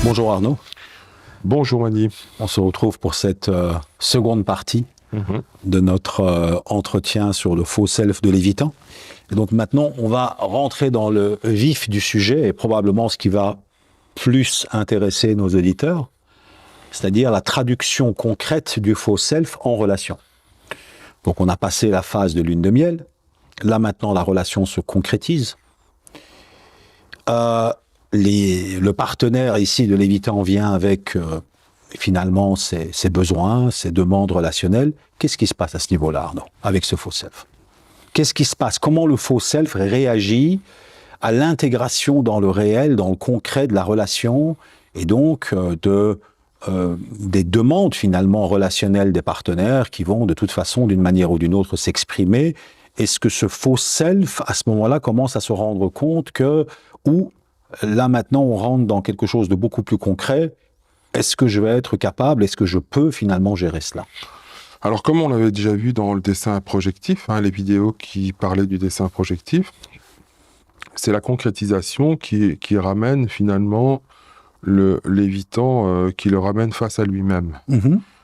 Bonjour Arnaud, Bonjour Mani. on se retrouve pour cette seconde partie de notre entretien sur le faux self de Lévitan. Et donc maintenant, on va rentrer dans le vif du sujet et probablement ce qui va plus intéresser nos auditeurs, c'est-à-dire la traduction concrète du faux self en relation. Donc on a passé la phase de lune de miel, là maintenant la relation se concrétise. Le partenaire ici de Lévitan vient avec finalement ses besoins, ses demandes relationnelles. Qu'est-ce qui se passe à ce niveau-là, Arnaud, avec ce faux self? Qu'est-ce qui se passe? Comment le faux self réagit à l'intégration dans le réel, dans le concret de la relation, et donc des demandes finalement relationnelles des partenaires qui vont de toute façon, d'une manière ou d'une autre, s'exprimer? Est-ce que ce faux self, à ce moment-là, commence à se rendre compte que, ou là maintenant on rentre dans quelque chose de beaucoup plus concret, est-ce que je vais être capable, est-ce que je peux finalement gérer cela? Alors comme on l'avait déjà vu dans le dessin projectif, les vidéos qui parlaient du dessin projectif, c'est la concrétisation qui ramène finalement le Lévitan, qui le ramène face à lui-même.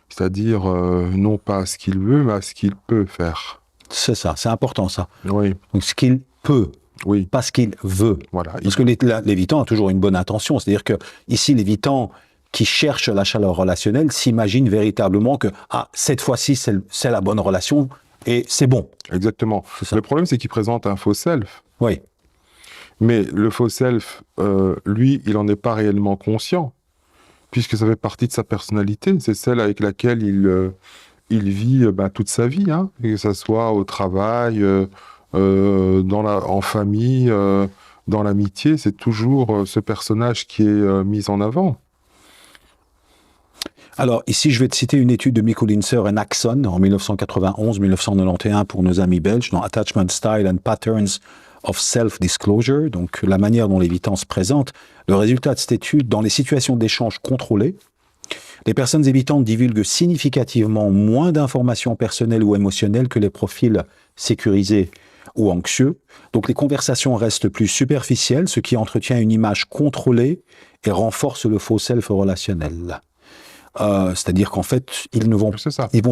C'est-à-dire non pas à ce qu'il veut, mais à ce qu'il peut faire. C'est ça, c'est important ça. Oui. Donc ce qu'il peut, Oui. pas ce qu'il veut. Voilà. Parce que Lévitan a toujours une bonne intention. C'est-à-dire que ici, Lévitan, qui cherche la chaleur relationnelle, s'imagine véritablement que cette fois-ci, c'est la bonne relation et c'est bon. Exactement. C'est ça. Le problème, c'est qu'il présente un faux self. Oui. Mais le faux self, lui, il n'en est pas réellement conscient, puisque ça fait partie de sa personnalité. C'est celle avec laquelle il vit toute sa vie, que ce soit au travail, en famille, dans l'amitié. C'est toujours ce personnage qui est mis en avant. Alors, ici, je vais te citer une étude de Mikko Linser et Naxon en 1991-1991 pour nos amis belges dans Attachment Style and Patterns of Self-Disclosure, donc la manière dont Lévitan se présente. Le résultat de cette étude, dans les situations d'échange contrôlées, les personnes évitantes divulguent significativement moins d'informations personnelles ou émotionnelles que les profils sécurisés ou anxieux. Donc les conversations restent plus superficielles, ce qui entretient une image contrôlée et renforce le faux self relationnel. C'est-à-dire qu'en fait, ils vont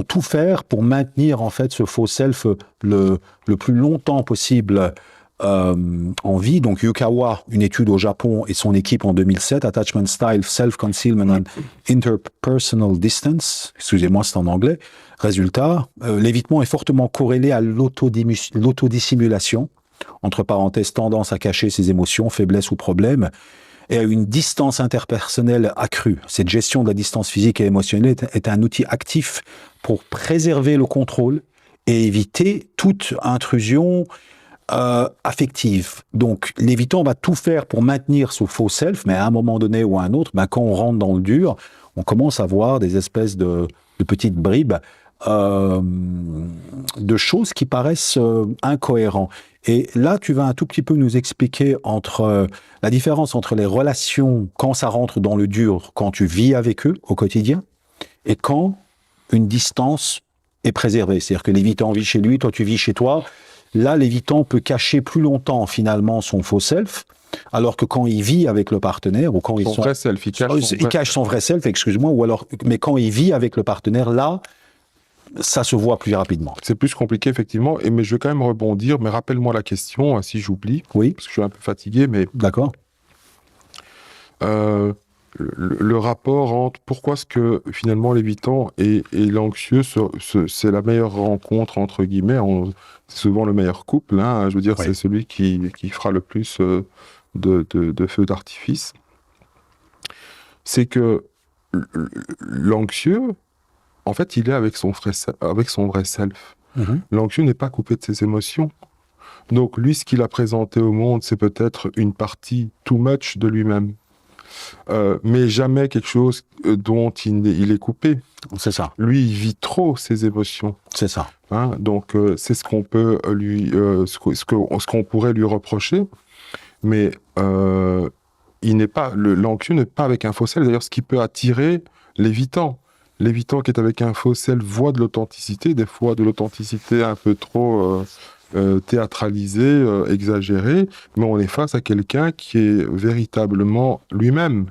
tout faire pour maintenir en fait ce faux self le plus longtemps possible en vie. Donc Yukawa, une étude au Japon et son équipe en 2007, Attachment Style, Self-Concealment and Interpersonal Distance, excusez-moi c'est en anglais. Résultat, l'évitement est fortement corrélé à l'autodissimulation, entre parenthèses tendance à cacher ses émotions, faiblesses ou problèmes, et à une distance interpersonnelle accrue. Cette gestion de la distance physique et émotionnelle est un outil actif pour préserver le contrôle et éviter toute intrusion affective. Donc, l'évitant va tout faire pour maintenir ce faux self, mais à un moment donné ou à un autre, quand on rentre dans le dur, on commence à voir des espèces de petites bribes de choses qui paraissent incohérentes. Et là, tu vas un tout petit peu nous expliquer la différence entre les relations quand ça rentre dans le dur, quand tu vis avec eux au quotidien, et quand une distance est préservée. C'est-à-dire que l'évitant vit chez lui, toi tu vis chez toi. Là, l'évitant peut cacher plus longtemps finalement son faux self, alors que quand il vit avec le partenaire, ou quand vrai self, il cache son vrai self, excuse-moi, mais quand il vit avec le partenaire, là, ça se voit plus rapidement. C'est plus compliqué, effectivement, mais je vais quand même rebondir. Mais rappelle-moi la question, si j'oublie. Oui. Parce que je suis un peu fatigué, mais... D'accord. Le rapport entre pourquoi est-ce que, finalement, l'évitant et l'anxieux, c'est la meilleure rencontre, entre guillemets. C'est souvent le meilleur couple, je veux dire, oui. C'est celui qui fera le plus de feux d'artifice. C'est que l'anxieux... En fait, il est avec son vrai self. L'anxieux n'est pas coupé de ses émotions. Donc, lui, ce qu'il a présenté au monde, c'est peut-être une partie too much de lui-même. Mais jamais quelque chose dont il est coupé. C'est ça. Lui, il vit trop ses émotions. C'est ça. Donc, c'est ce qu'on peut ce qu'on pourrait lui reprocher. Mais l'anxieux n'est pas avec un faux self. D'ailleurs, ce qui peut attirer l'évitant. L'évitant qui est avec un faux self voit de l'authenticité, des fois de l'authenticité un peu trop théâtralisée, exagérée, mais on est face à quelqu'un qui est véritablement lui-même.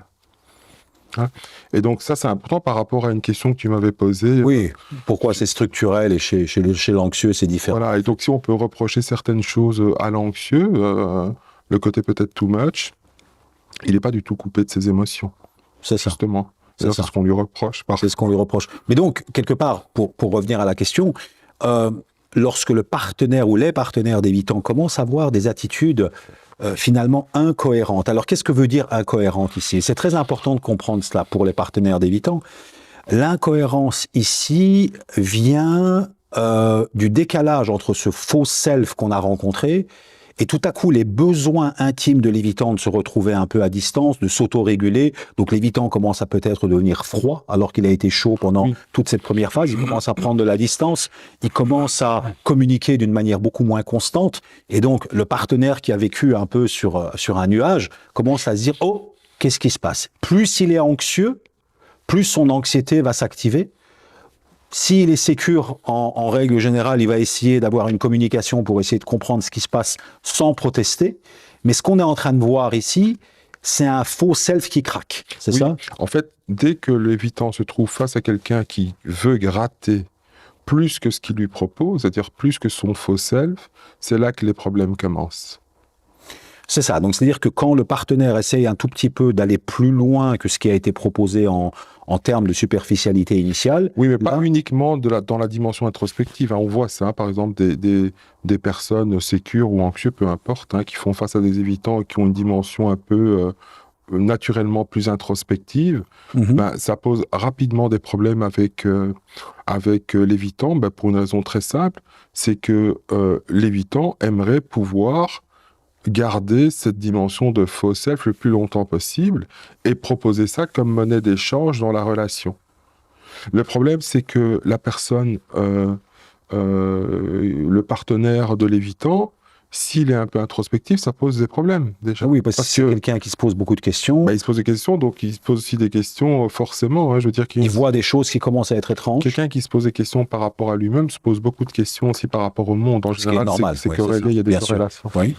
Hein. Et donc ça, c'est important par rapport à une question que tu m'avais posée. Oui, pourquoi c'est structurel et chez l'anxieux, c'est différent. Voilà, et donc si on peut reprocher certaines choses à l'anxieux, le côté peut-être too much, il n'est pas du tout coupé de ses émotions. C'est ça. Justement. C'est ce qu'on lui reproche. C'est ce qu'on lui reproche. Mais donc, quelque part, pour revenir à la question, lorsque le partenaire ou les partenaires d'évitant commencent à avoir des attitudes finalement incohérentes. Alors, qu'est-ce que veut dire incohérente ici? C'est très important de comprendre cela pour les partenaires d'évitant. L'incohérence ici vient du décalage entre ce faux self qu'on a rencontré et tout à coup les besoins intimes de l'évitant de se retrouver un peu à distance, de s'auto-réguler. Donc l'évitant commence à peut-être devenir froid alors qu'il a été chaud pendant toute cette première phase. Il commence à prendre de la distance, il commence à communiquer d'une manière beaucoup moins constante. Et donc le partenaire qui a vécu un peu sur un nuage commence à se dire « Oh, qu'est-ce qui se passe ?» Plus il est anxieux, plus son anxiété va s'activer. S'il est sécure, en règle générale, il va essayer d'avoir une communication pour essayer de comprendre ce qui se passe sans protester. Mais ce qu'on est en train de voir ici, c'est un faux self qui craque. C'est ça? En fait, dès que l'évitant se trouve face à quelqu'un qui veut gratter plus que ce qu'il lui propose, c'est-à-dire plus que son faux self, c'est là que les problèmes commencent. C'est ça. Donc, c'est-à-dire que quand le partenaire essaye un tout petit peu d'aller plus loin que ce qui a été proposé en termes de superficialité initiale... Oui, mais pas uniquement dans la dimension introspective. Hein. On voit ça, par exemple, des personnes sécures ou anxieuses, peu importe, qui font face à des évitants et qui ont une dimension un peu naturellement plus introspective. Ça pose rapidement des problèmes avec l'évitant, pour une raison très simple, c'est que l'évitant aimerait pouvoir garder cette dimension de faux self le plus longtemps possible et proposer ça comme monnaie d'échange dans la relation. Le problème, c'est que la personne, le partenaire de l'évitant, s'il est un peu introspectif, ça pose des problèmes, déjà. Oui, parce que c'est quelqu'un qui se pose beaucoup de questions. Il se pose des questions, donc il se pose aussi des questions, forcément. Je veux dire il voit des choses qui commencent à être étranges. Quelqu'un qui se pose des questions par rapport à lui-même se pose beaucoup de questions aussi par rapport au monde. En général, c'est corrélé, il y a des corrélations. Oui.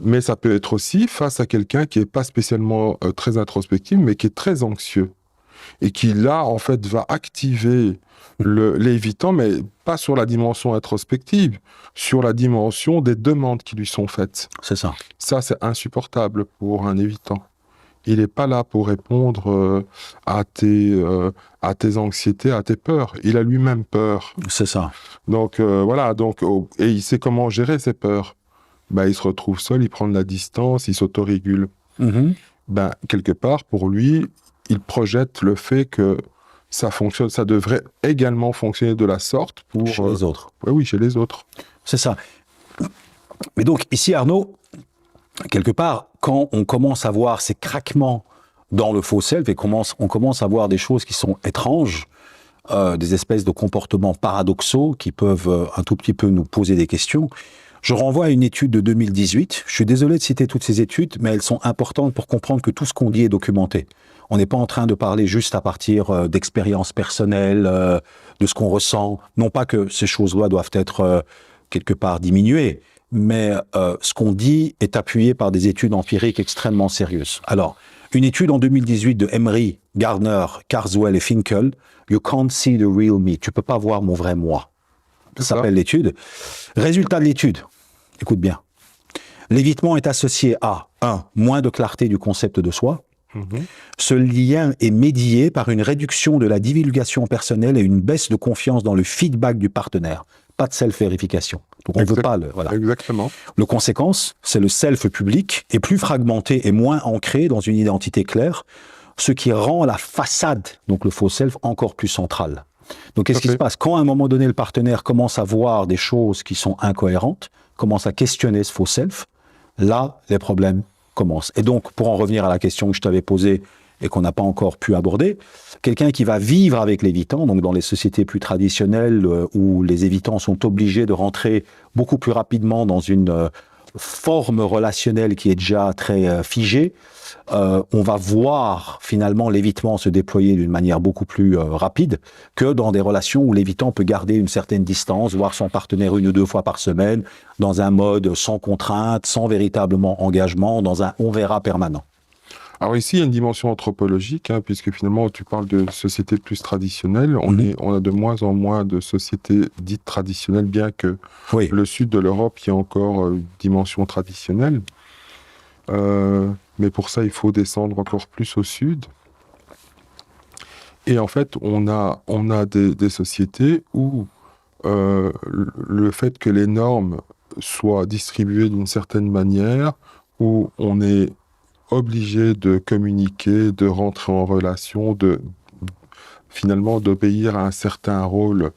Mais ça peut être aussi face à quelqu'un qui n'est pas spécialement très introspectif, mais qui est très anxieux. Et qui, là, en fait, va activer l'évitant, mais pas sur la dimension introspective, sur la dimension des demandes qui lui sont faites. C'est ça. Ça, c'est insupportable pour un évitant. Il n'est pas là pour répondre à tes anxiétés, à tes peurs. Il a lui-même peur. C'est ça. Donc, voilà. Et il sait comment gérer ses peurs. Il se retrouve seul, il prend de la distance, il s'autorégule. Quelque part, pour lui, il projette le fait que ça fonctionne, ça devrait également fonctionner de la sorte pour... Chez les autres. Oui, chez les autres. C'est ça. Mais donc, ici, Arnaud, quelque part, quand on commence à voir ces craquements dans le faux self et on commence à voir des choses qui sont étranges, des espèces de comportements paradoxaux qui peuvent un tout petit peu nous poser des questions, je renvoie à une étude de 2018. Je suis désolé de citer toutes ces études, mais elles sont importantes pour comprendre que tout ce qu'on dit est documenté. On n'est pas en train de parler juste à partir d'expériences personnelles, de ce qu'on ressent. Non pas que ces choses-là doivent être quelque part diminuées, mais ce qu'on dit est appuyé par des études empiriques extrêmement sérieuses. Alors, une étude en 2018 de Emery, Gardner, Carswell et Finkel, « You can't see the real me ». Tu peux pas voir mon vrai moi. Ça s'appelle l'étude. Résultat de l'étude, écoute bien. L'évitement est associé à 1. Moins de clarté du concept de soi. Ce lien est médié par une réduction de la divulgation personnelle et une baisse de confiance dans le feedback du partenaire. Pas de self-vérification. Donc on ne veut pas le... Voilà. Exactement. Le conséquence, c'est le self public est plus fragmenté et moins ancré dans une identité claire, ce qui rend la façade, donc le faux self, encore plus centrale. Donc, qu'est-ce qui se passe? Quand, à un moment donné, le partenaire commence à voir des choses qui sont incohérentes, commence à questionner ce faux self, là, les problèmes commencent. Et donc, pour en revenir à la question que je t'avais posée et qu'on n'a pas encore pu aborder, quelqu'un qui va vivre avec l'évitant, donc dans les sociétés plus traditionnelles où les évitants sont obligés de rentrer beaucoup plus rapidement dans une forme relationnelle qui est déjà très figée, on va voir finalement l'évitement se déployer d'une manière beaucoup plus rapide que dans des relations où l'évitant peut garder une certaine distance, voir son partenaire 1 ou 2 fois par semaine, dans un mode sans contrainte, sans véritablement engagement, dans un on verra permanent. Alors ici, il y a une dimension anthropologique, puisque finalement, tu parles de sociétés plus traditionnelles. On a de moins en moins de sociétés dites traditionnelles, bien que le sud de l'Europe, il y a encore une dimension traditionnelle. Mais pour ça, il faut descendre encore plus au sud. Et en fait, on a des sociétés où le fait que les normes soient distribuées d'une certaine manière, où on est obligé de communiquer, de rentrer en relation, finalement d'obéir à un certain rôle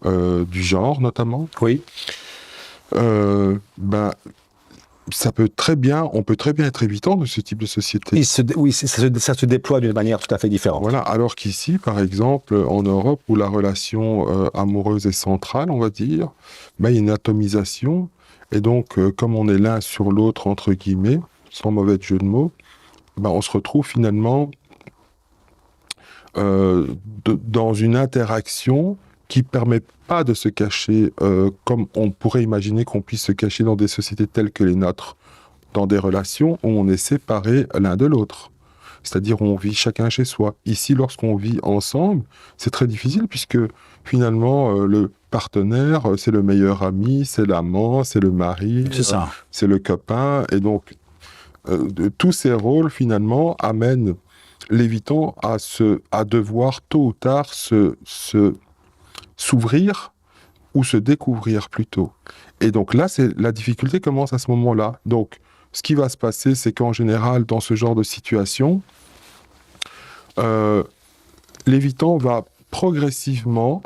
du genre, notamment. Oui. On peut très bien être évitant de ce type de société. Ça se déploie d'une manière tout à fait différente. Voilà, alors qu'ici, par exemple, en Europe, où la relation amoureuse est centrale, on va dire, il y a une atomisation, et donc, comme on est l'un sur l'autre, entre guillemets, sans mauvais jeu de mots, on se retrouve finalement dans une interaction qui ne permet pas de se cacher comme on pourrait imaginer qu'on puisse se cacher dans des sociétés telles que les nôtres, dans des relations où on est séparés l'un de l'autre. C'est-à-dire où on vit chacun chez soi. Ici, lorsqu'on vit ensemble, c'est très difficile puisque finalement, le partenaire, c'est le meilleur ami, c'est l'amant, c'est le mari, c'est le copain. Et donc, tous ces rôles, finalement, amènent l'évitant à devoir tôt ou tard s'ouvrir ou se découvrir plutôt. Et donc là, la difficulté commence à ce moment-là. Donc, ce qui va se passer, c'est qu'en général, dans ce genre de situation, l'évitant va progressivement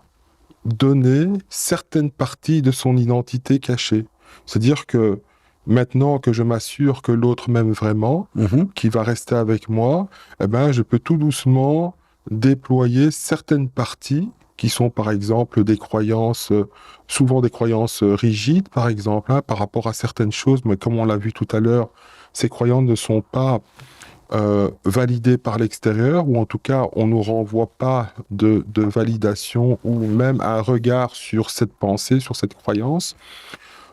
donner certaines parties de son identité cachée. C'est-à-dire que maintenant que je m'assure que l'autre m'aime vraiment, qu'il va rester avec moi, je peux tout doucement déployer certaines parties qui sont par exemple des croyances, souvent des croyances rigides par exemple, par rapport à certaines choses, mais comme on l'a vu tout à l'heure, ces croyances ne sont pas validées par l'extérieur, ou en tout cas on ne nous renvoie pas de validation ou même un regard sur cette pensée, sur cette croyance.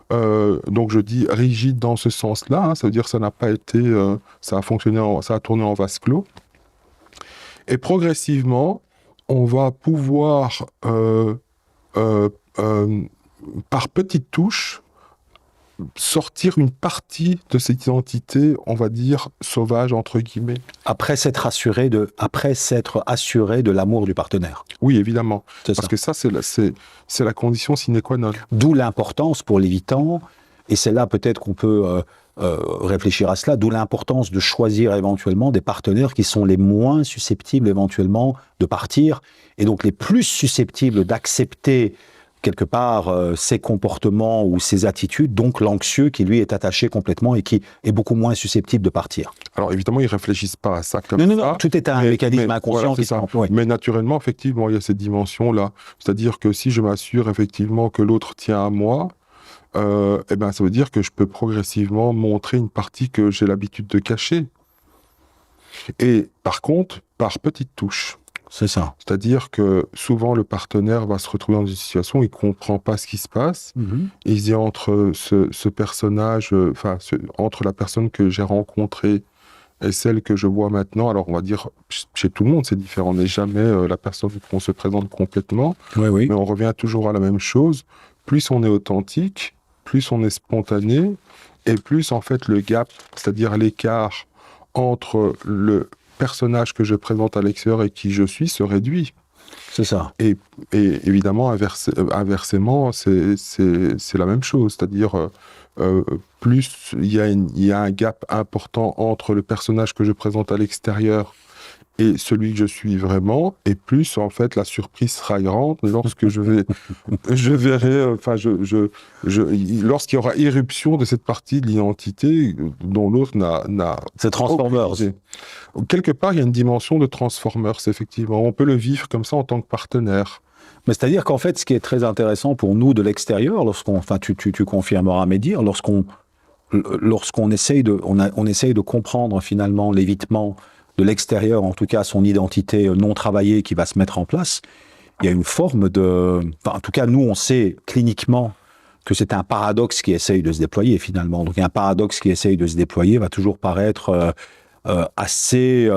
Donc je dis rigide dans ce sens-là, ça veut dire que ça n'a pas été, ça a tourné en vase clos. Et progressivement, on va pouvoir, par petites touches, sortir une partie de cette identité, on va dire, sauvage, entre guillemets. Après s'être assuré de l'amour du partenaire. Oui, évidemment. Parce que ça, c'est la condition sine qua non. D'où l'importance pour l'évitant, et c'est là peut-être qu'on peut réfléchir à cela, d'où l'importance de choisir éventuellement des partenaires qui sont les moins susceptibles éventuellement de partir, et donc les plus susceptibles d'accepter quelque part ses comportements ou ses attitudes, donc l'anxieux qui lui est attaché complètement et qui est beaucoup moins susceptible de partir. Alors évidemment, ils ne réfléchissent pas à ça comme ça. Non, tout est un mécanisme inconscient qui s'emploie. Mais naturellement, effectivement, il y a cette dimension-là. C'est-à-dire que si je m'assure effectivement que l'autre tient à moi, ça veut dire que je peux progressivement montrer une partie que j'ai l'habitude de cacher. Et par contre, par petites touches. C'est ça. C'est-à-dire que souvent, le partenaire va se retrouver dans une situation où il ne comprend pas ce qui se passe. Et il se dit entre ce personnage, entre la personne que j'ai rencontrée et celle que je vois maintenant, alors on va dire, chez tout le monde, c'est différent. On n'est jamais la personne qu'on se présente complètement. Oui. Mais on revient toujours à la même chose. Plus on est authentique, plus on est spontané, et plus, en fait, le gap, c'est-à-dire l'écart entre le personnage que je présente à l'extérieur et qui je suis se réduit. C'est ça. Et évidemment, inversement, c'est la même chose. C'est-à-dire, plus il y a un gap important entre le personnage que je présente à l'extérieur et celui que je suis vraiment, et plus, en fait, la surprise sera grande lorsque je verrai, lorsqu'il y aura irruption de cette partie de l'identité dont l'autre n'a c'est Transformers. Quelque part, il y a une dimension de Transformers, effectivement. On peut le vivre comme ça en tant que partenaire. Mais c'est-à-dire qu'en fait, ce qui est très intéressant pour nous de l'extérieur, tu confirmeras mes dires, lorsqu'on essaye de comprendre finalement l'évitement de l'extérieur, en tout cas son identité non travaillée qui va se mettre en place, il y a une forme de... en tout cas, nous, on sait cliniquement que c'est un paradoxe qui essaye de se déployer finalement. Donc un paradoxe qui essaye de se déployer va toujours paraître assez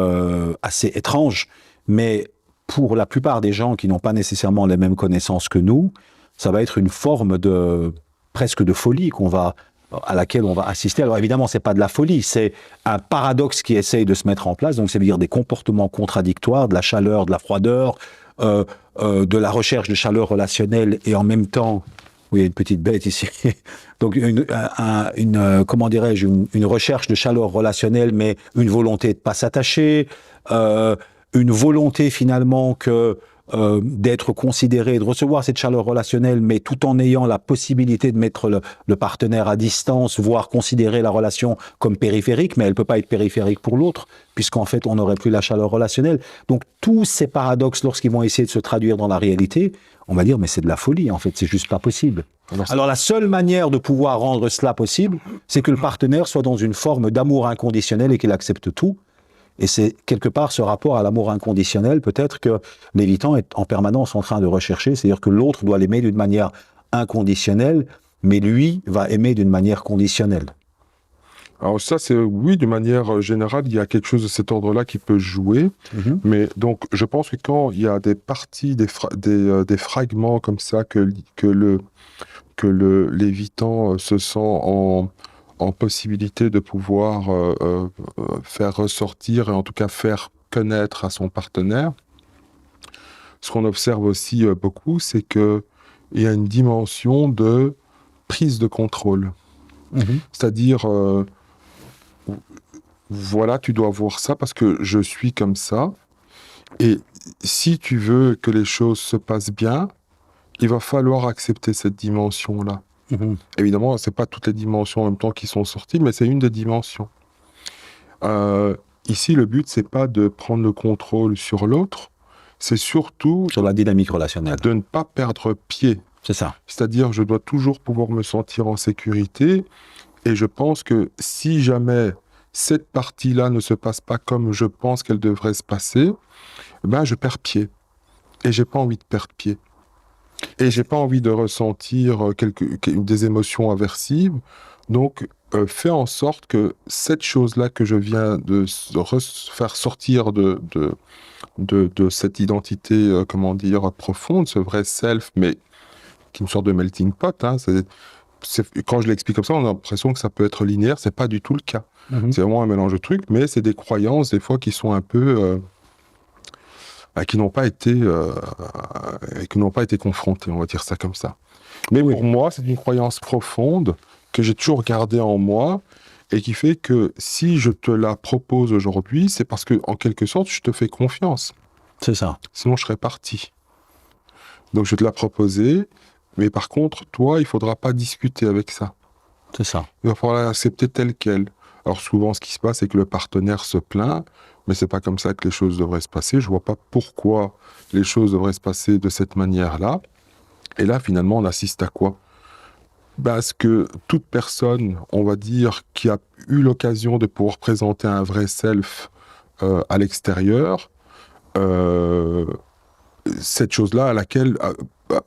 étrange, mais pour la plupart des gens qui n'ont pas nécessairement les mêmes connaissances que nous, ça va être une forme presque de folie à laquelle on va assister. Alors évidemment, c'est pas de la folie, c'est un paradoxe qui essaye de se mettre en place, donc c'est-à-dire des comportements contradictoires, de la chaleur, de la froideur, de la recherche de chaleur relationnelle et en même temps, oui, il y a une petite bête ici, donc comment dirais-je, une recherche de chaleur relationnelle, mais une volonté de pas s'attacher, une volonté finalement d'être considéré, de recevoir cette chaleur relationnelle, mais tout en ayant la possibilité de mettre le partenaire à distance, voire considérer la relation comme périphérique, mais elle peut pas être périphérique pour l'autre, puisqu'en fait, on n'aurait plus la chaleur relationnelle. Donc, tous ces paradoxes, lorsqu'ils vont essayer de se traduire dans la réalité, on va dire, mais c'est de la folie, en fait, c'est juste pas possible. Alors, la seule manière de pouvoir rendre cela possible, c'est que le partenaire soit dans une forme d'amour inconditionnel et qu'il accepte tout. Et c'est quelque part ce rapport à l'amour inconditionnel, peut-être que l'évitant est en permanence en train de rechercher, c'est-à-dire que l'autre doit l'aimer d'une manière inconditionnelle, mais lui va aimer d'une manière conditionnelle. Alors ça, c'est oui, d'une manière générale, il y a quelque chose de cet ordre-là qui peut jouer, mais donc je pense que quand il y a des parties, des fragments comme ça que l'évitant se sent en possibilité de pouvoir faire ressortir et en tout cas faire connaître à son partenaire. Ce qu'on observe aussi beaucoup, c'est qu'il y a une dimension de prise de contrôle. C'est-à-dire, voilà, tu dois voir ça parce que je suis comme ça. Et si tu veux que les choses se passent bien, il va falloir accepter cette dimension-là. Évidemment, c'est pas toutes les dimensions en même temps qui sont sorties, mais c'est une des dimensions. Ici, le but, c'est pas de prendre le contrôle sur l'autre, c'est surtout sur la dynamique relationnelle, de ne pas perdre pied. C'est ça. C'est-à-dire, je dois toujours pouvoir me sentir en sécurité, et je pense que si jamais cette partie-là ne se passe pas comme je pense qu'elle devrait se passer, ben je perds pied, et j'ai pas envie de perdre pied. Et j'ai pas envie de ressentir des émotions aversives. Donc, fais en sorte que cette chose-là que je viens de faire sortir de cette identité, profonde, ce vrai self, mais qui est une sorte de melting pot. Hein, quand je l'explique comme ça, on a l'impression que ça peut être linéaire. C'est pas du tout le cas. C'est vraiment un mélange de trucs, mais c'est des croyances, des fois, qui sont un peu... qui n'ont pas été confrontés, on va dire ça comme ça. Mais pour moi, c'est une croyance profonde que j'ai toujours gardée en moi et qui fait que si je te la propose aujourd'hui, c'est parce que, en quelque sorte, je te fais confiance. C'est ça. Sinon, je serais parti. Donc, je vais te la proposer, mais par contre, toi, il ne faudra pas discuter avec ça. C'est ça. Il va falloir l'accepter tel quel. Alors, souvent, ce qui se passe, c'est que le partenaire se plaint, mais c'est pas comme ça que les choses devraient se passer. Je vois pas pourquoi les choses devraient se passer de cette manière-là. Et là, finalement, on assiste à quoi ? Parce que toute personne, on va dire, qui a eu l'occasion de pouvoir présenter un vrai self à l'extérieur, cette chose-là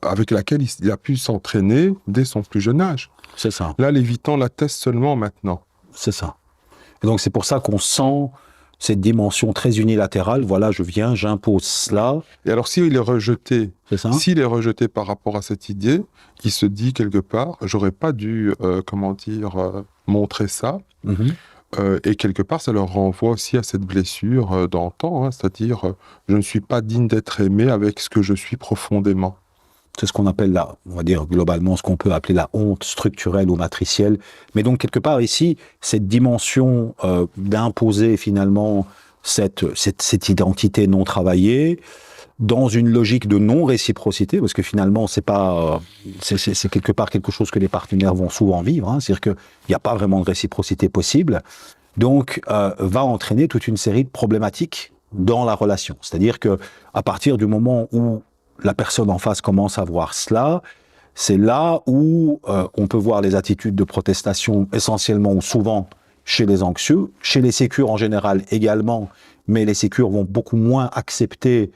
avec laquelle il a pu s'entraîner dès son plus jeune âge. C'est ça. Là, l'évitant l'atteste seulement maintenant. C'est ça. Et donc, c'est pour ça qu'on sent cette dimension très unilatérale. Voilà, je viens, j'impose cela. Et alors, s'il est rejeté, s'il est rejeté par rapport à cette idée, il se dit quelque part, j'aurais pas dû, montrer ça. Et quelque part, ça leur renvoie aussi à cette blessure d'antan, hein, c'est-à-dire, je ne suis pas digne d'être aimé avec ce que je suis profondément. C'est ce qu'on appelle on va dire globalement, ce qu'on peut appeler la honte structurelle ou matricielle. Mais donc, quelque part ici, cette dimension d'imposer finalement cette identité non travaillée dans une logique de non-réciprocité, parce que finalement, c'est quelque part quelque chose que les partenaires vont souvent vivre, hein, c'est-à-dire qu'il n'y a pas vraiment de réciprocité possible, donc va entraîner toute une série de problématiques dans la relation. C'est-à-dire que à partir du moment où la personne en face commence à voir cela, c'est là où on peut voir les attitudes de protestation essentiellement ou souvent chez les anxieux, chez les sécures en général également, mais les sécures vont beaucoup moins accepter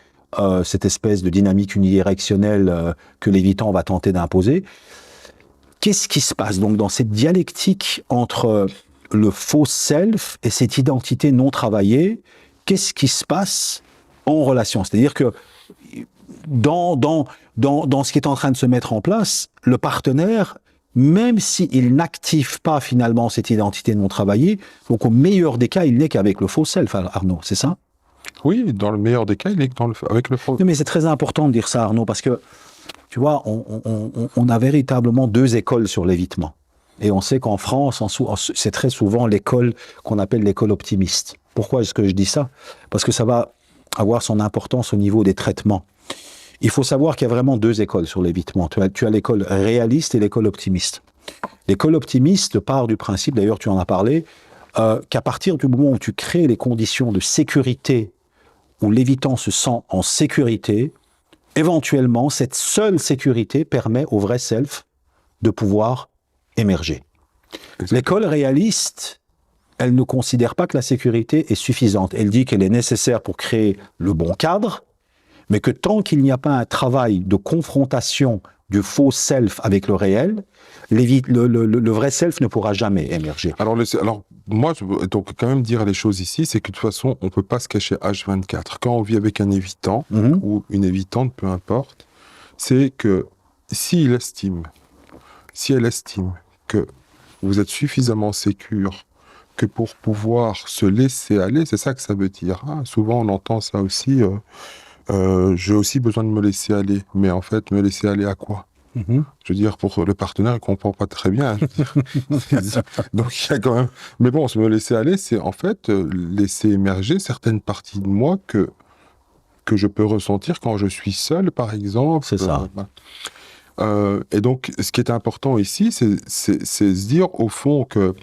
cette espèce de dynamique unidirectionnelle que l'évitant va tenter d'imposer. Qu'est-ce qui se passe donc dans cette dialectique entre le faux self et cette identité non travaillée, qu'est-ce qui se passe en relation? C'est-à-dire que dans ce qui est en train de se mettre en place, le partenaire, même s'il n'active pas finalement cette identité non travaillée, donc au meilleur des cas, il n'est qu'avec le faux self, Arnaud, c'est ça? Oui, dans le meilleur des cas, il est avec le faux. Non, mais c'est très important de dire ça, Arnaud, parce que, tu vois, on a véritablement deux écoles sur l'évitement. Et on sait qu'en France, c'est très souvent l'école qu'on appelle l'école optimiste. Pourquoi est-ce que je dis ça? Parce que ça va avoir son importance au niveau des traitements. Il faut savoir qu'il y a vraiment deux écoles sur l'évitement. Tu as l'école réaliste et l'école optimiste. L'école optimiste part du principe, d'ailleurs tu en as parlé, qu'à partir du moment où tu crées les conditions de sécurité, où l'évitant se sent en sécurité, éventuellement, cette seule sécurité permet au vrai self de pouvoir émerger. L'école réaliste, elle ne considère pas que la sécurité est suffisante. Elle dit qu'elle est nécessaire pour créer le bon cadre, mais que tant qu'il n'y a pas un travail de confrontation du faux self avec le réel, le vrai self ne pourra jamais émerger. Alors moi, je veux donc quand même dire les choses ici, c'est que de toute façon, on ne peut pas se cacher H24. Quand on vit avec un évitant, ou une évitante, peu importe, c'est que si elle estime que vous êtes suffisamment sécure que pour pouvoir se laisser aller, c'est ça que ça veut dire. Hein. Souvent, on entend ça aussi, j'ai aussi besoin de me laisser aller. Mais en fait, me laisser aller à quoi? Je veux dire, pour le partenaire, il ne comprend pas très bien. Donc, il y a quand même... Mais bon, se me laisser aller, c'est en fait laisser émerger certaines parties de moi que je peux ressentir quand je suis seul, par exemple. C'est ça. Et donc, ce qui est important ici, c'est se dire, au fond, que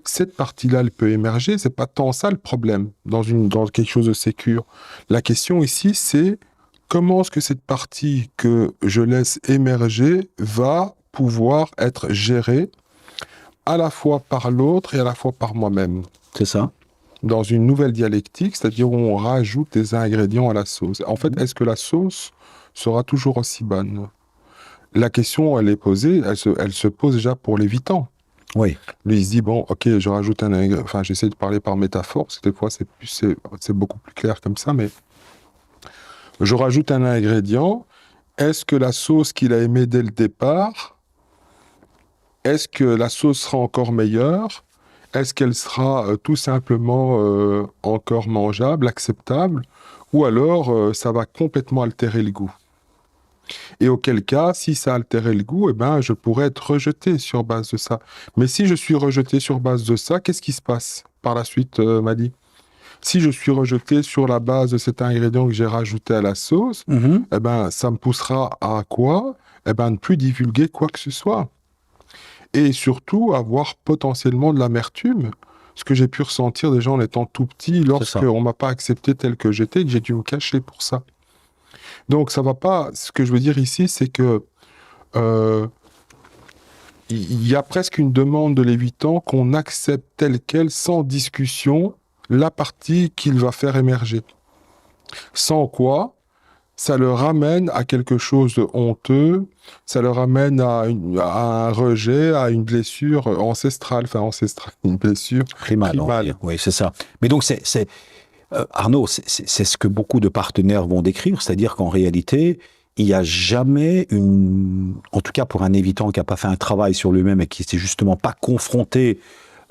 cette partie-là, elle peut émerger. C'est pas tant ça le problème, dans quelque chose de sécure. La question ici, c'est comment est-ce que cette partie que je laisse émerger va pouvoir être gérée à la fois par l'autre et à la fois par moi-même. C'est ça. Dans une nouvelle dialectique, c'est-à-dire où on rajoute des ingrédients à la sauce. En fait, est-ce que la sauce sera toujours aussi bonne? La question, elle est posée, elle se pose déjà pour l'évitant. Oui. Lui, il se dit, bon, ok, je rajoute un ingrédient. Enfin, j'essaie de parler par métaphore, parce que des fois, c'est beaucoup plus clair comme ça, mais je rajoute un ingrédient. Est-ce que la sauce qu'il a aimée dès le départ, est-ce que la sauce sera encore meilleure? Est-ce qu'elle sera tout simplement encore mangeable, acceptable? Ou alors, ça va complètement altérer le goût? Et auquel cas, si ça altérait le goût, eh ben, je pourrais être rejeté sur base de ça. Mais si je suis rejeté sur base de ça, qu'est-ce qui se passe par la suite, Madi? Si je suis rejeté sur la base de cet ingrédient que j'ai rajouté à la sauce, eh ben, ça me poussera à quoi? Eh ben, ne plus divulguer quoi que ce soit. Et surtout, avoir potentiellement de l'amertume. Ce que j'ai pu ressentir déjà en étant tout petit, lorsqu'on ne m'a pas accepté tel que j'étais, que j'ai dû me cacher pour ça. Donc, ça va pas. Ce que je veux dire ici, c'est que il y a presque une demande de l'évitant qu'on accepte telle quelle, sans discussion, la partie qu'il va faire émerger. Sans quoi, ça le ramène à quelque chose de honteux, ça le ramène à un rejet, à une blessure ancestrale, une blessure primale. Oui, c'est ça. Mais donc, Arnaud, c'est ce que beaucoup de partenaires vont décrire, c'est-à-dire qu'en réalité, il n'y a jamais en tout cas pour un évitant qui n'a pas fait un travail sur lui-même et qui ne s'est justement pas confronté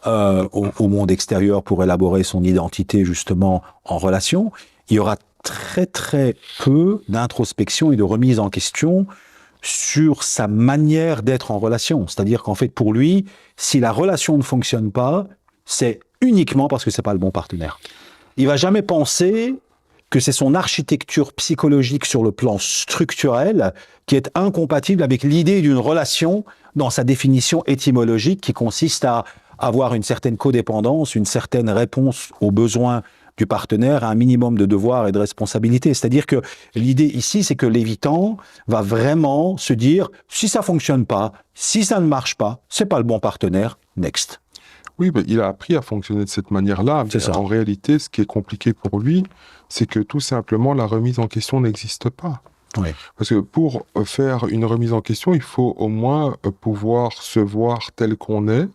au monde extérieur pour élaborer son identité justement en relation, il y aura très très peu d'introspection et de remise en question sur sa manière d'être en relation. C'est-à-dire qu'en fait, pour lui, si la relation ne fonctionne pas, c'est uniquement parce que c'est pas le bon partenaire. Il va jamais penser que c'est son architecture psychologique sur le plan structurel qui est incompatible avec l'idée d'une relation dans sa définition étymologique qui consiste à avoir une certaine codépendance, une certaine réponse aux besoins du partenaire, un minimum de devoirs et de responsabilités. C'est-à-dire que l'idée ici, c'est que l'évitant va vraiment se dire, si ça fonctionne pas, si ça ne marche pas, c'est pas le bon partenaire, next. Oui, mais il a appris à fonctionner de cette manière-là. En réalité, ce qui est compliqué pour lui, c'est que tout simplement, la remise en question n'existe pas. Oui. Parce que pour faire une remise en question, il faut au moins pouvoir se voir tel qu'on est,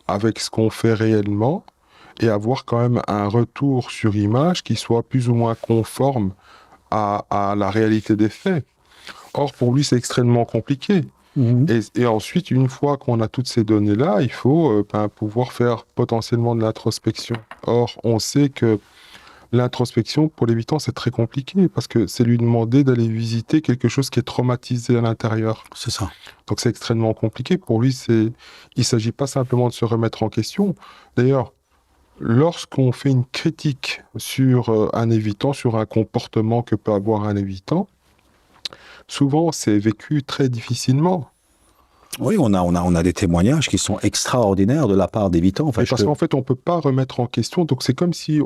avec ce qu'on fait réellement et avoir quand même un retour sur image qui soit plus ou moins conforme à la réalité des faits. Or, pour lui, c'est extrêmement compliqué. Et ensuite, une fois qu'on a toutes ces données-là, il faut pouvoir faire potentiellement de l'introspection. Or, on sait que l'introspection, pour l'évitant, c'est très compliqué parce que c'est lui demander d'aller visiter quelque chose qui est traumatisé à l'intérieur. C'est ça. Donc, c'est extrêmement compliqué. Pour lui, il ne s'agit pas simplement de se remettre en question. D'ailleurs, lorsqu'on fait une critique sur un évitant, sur un comportement que peut avoir un évitant, souvent, c'est vécu très difficilement. Oui, on a des témoignages qui sont extraordinaires de la part d'évitants. Enfin, parce qu'en fait, on ne peut pas remettre en question. Donc, c'est comme si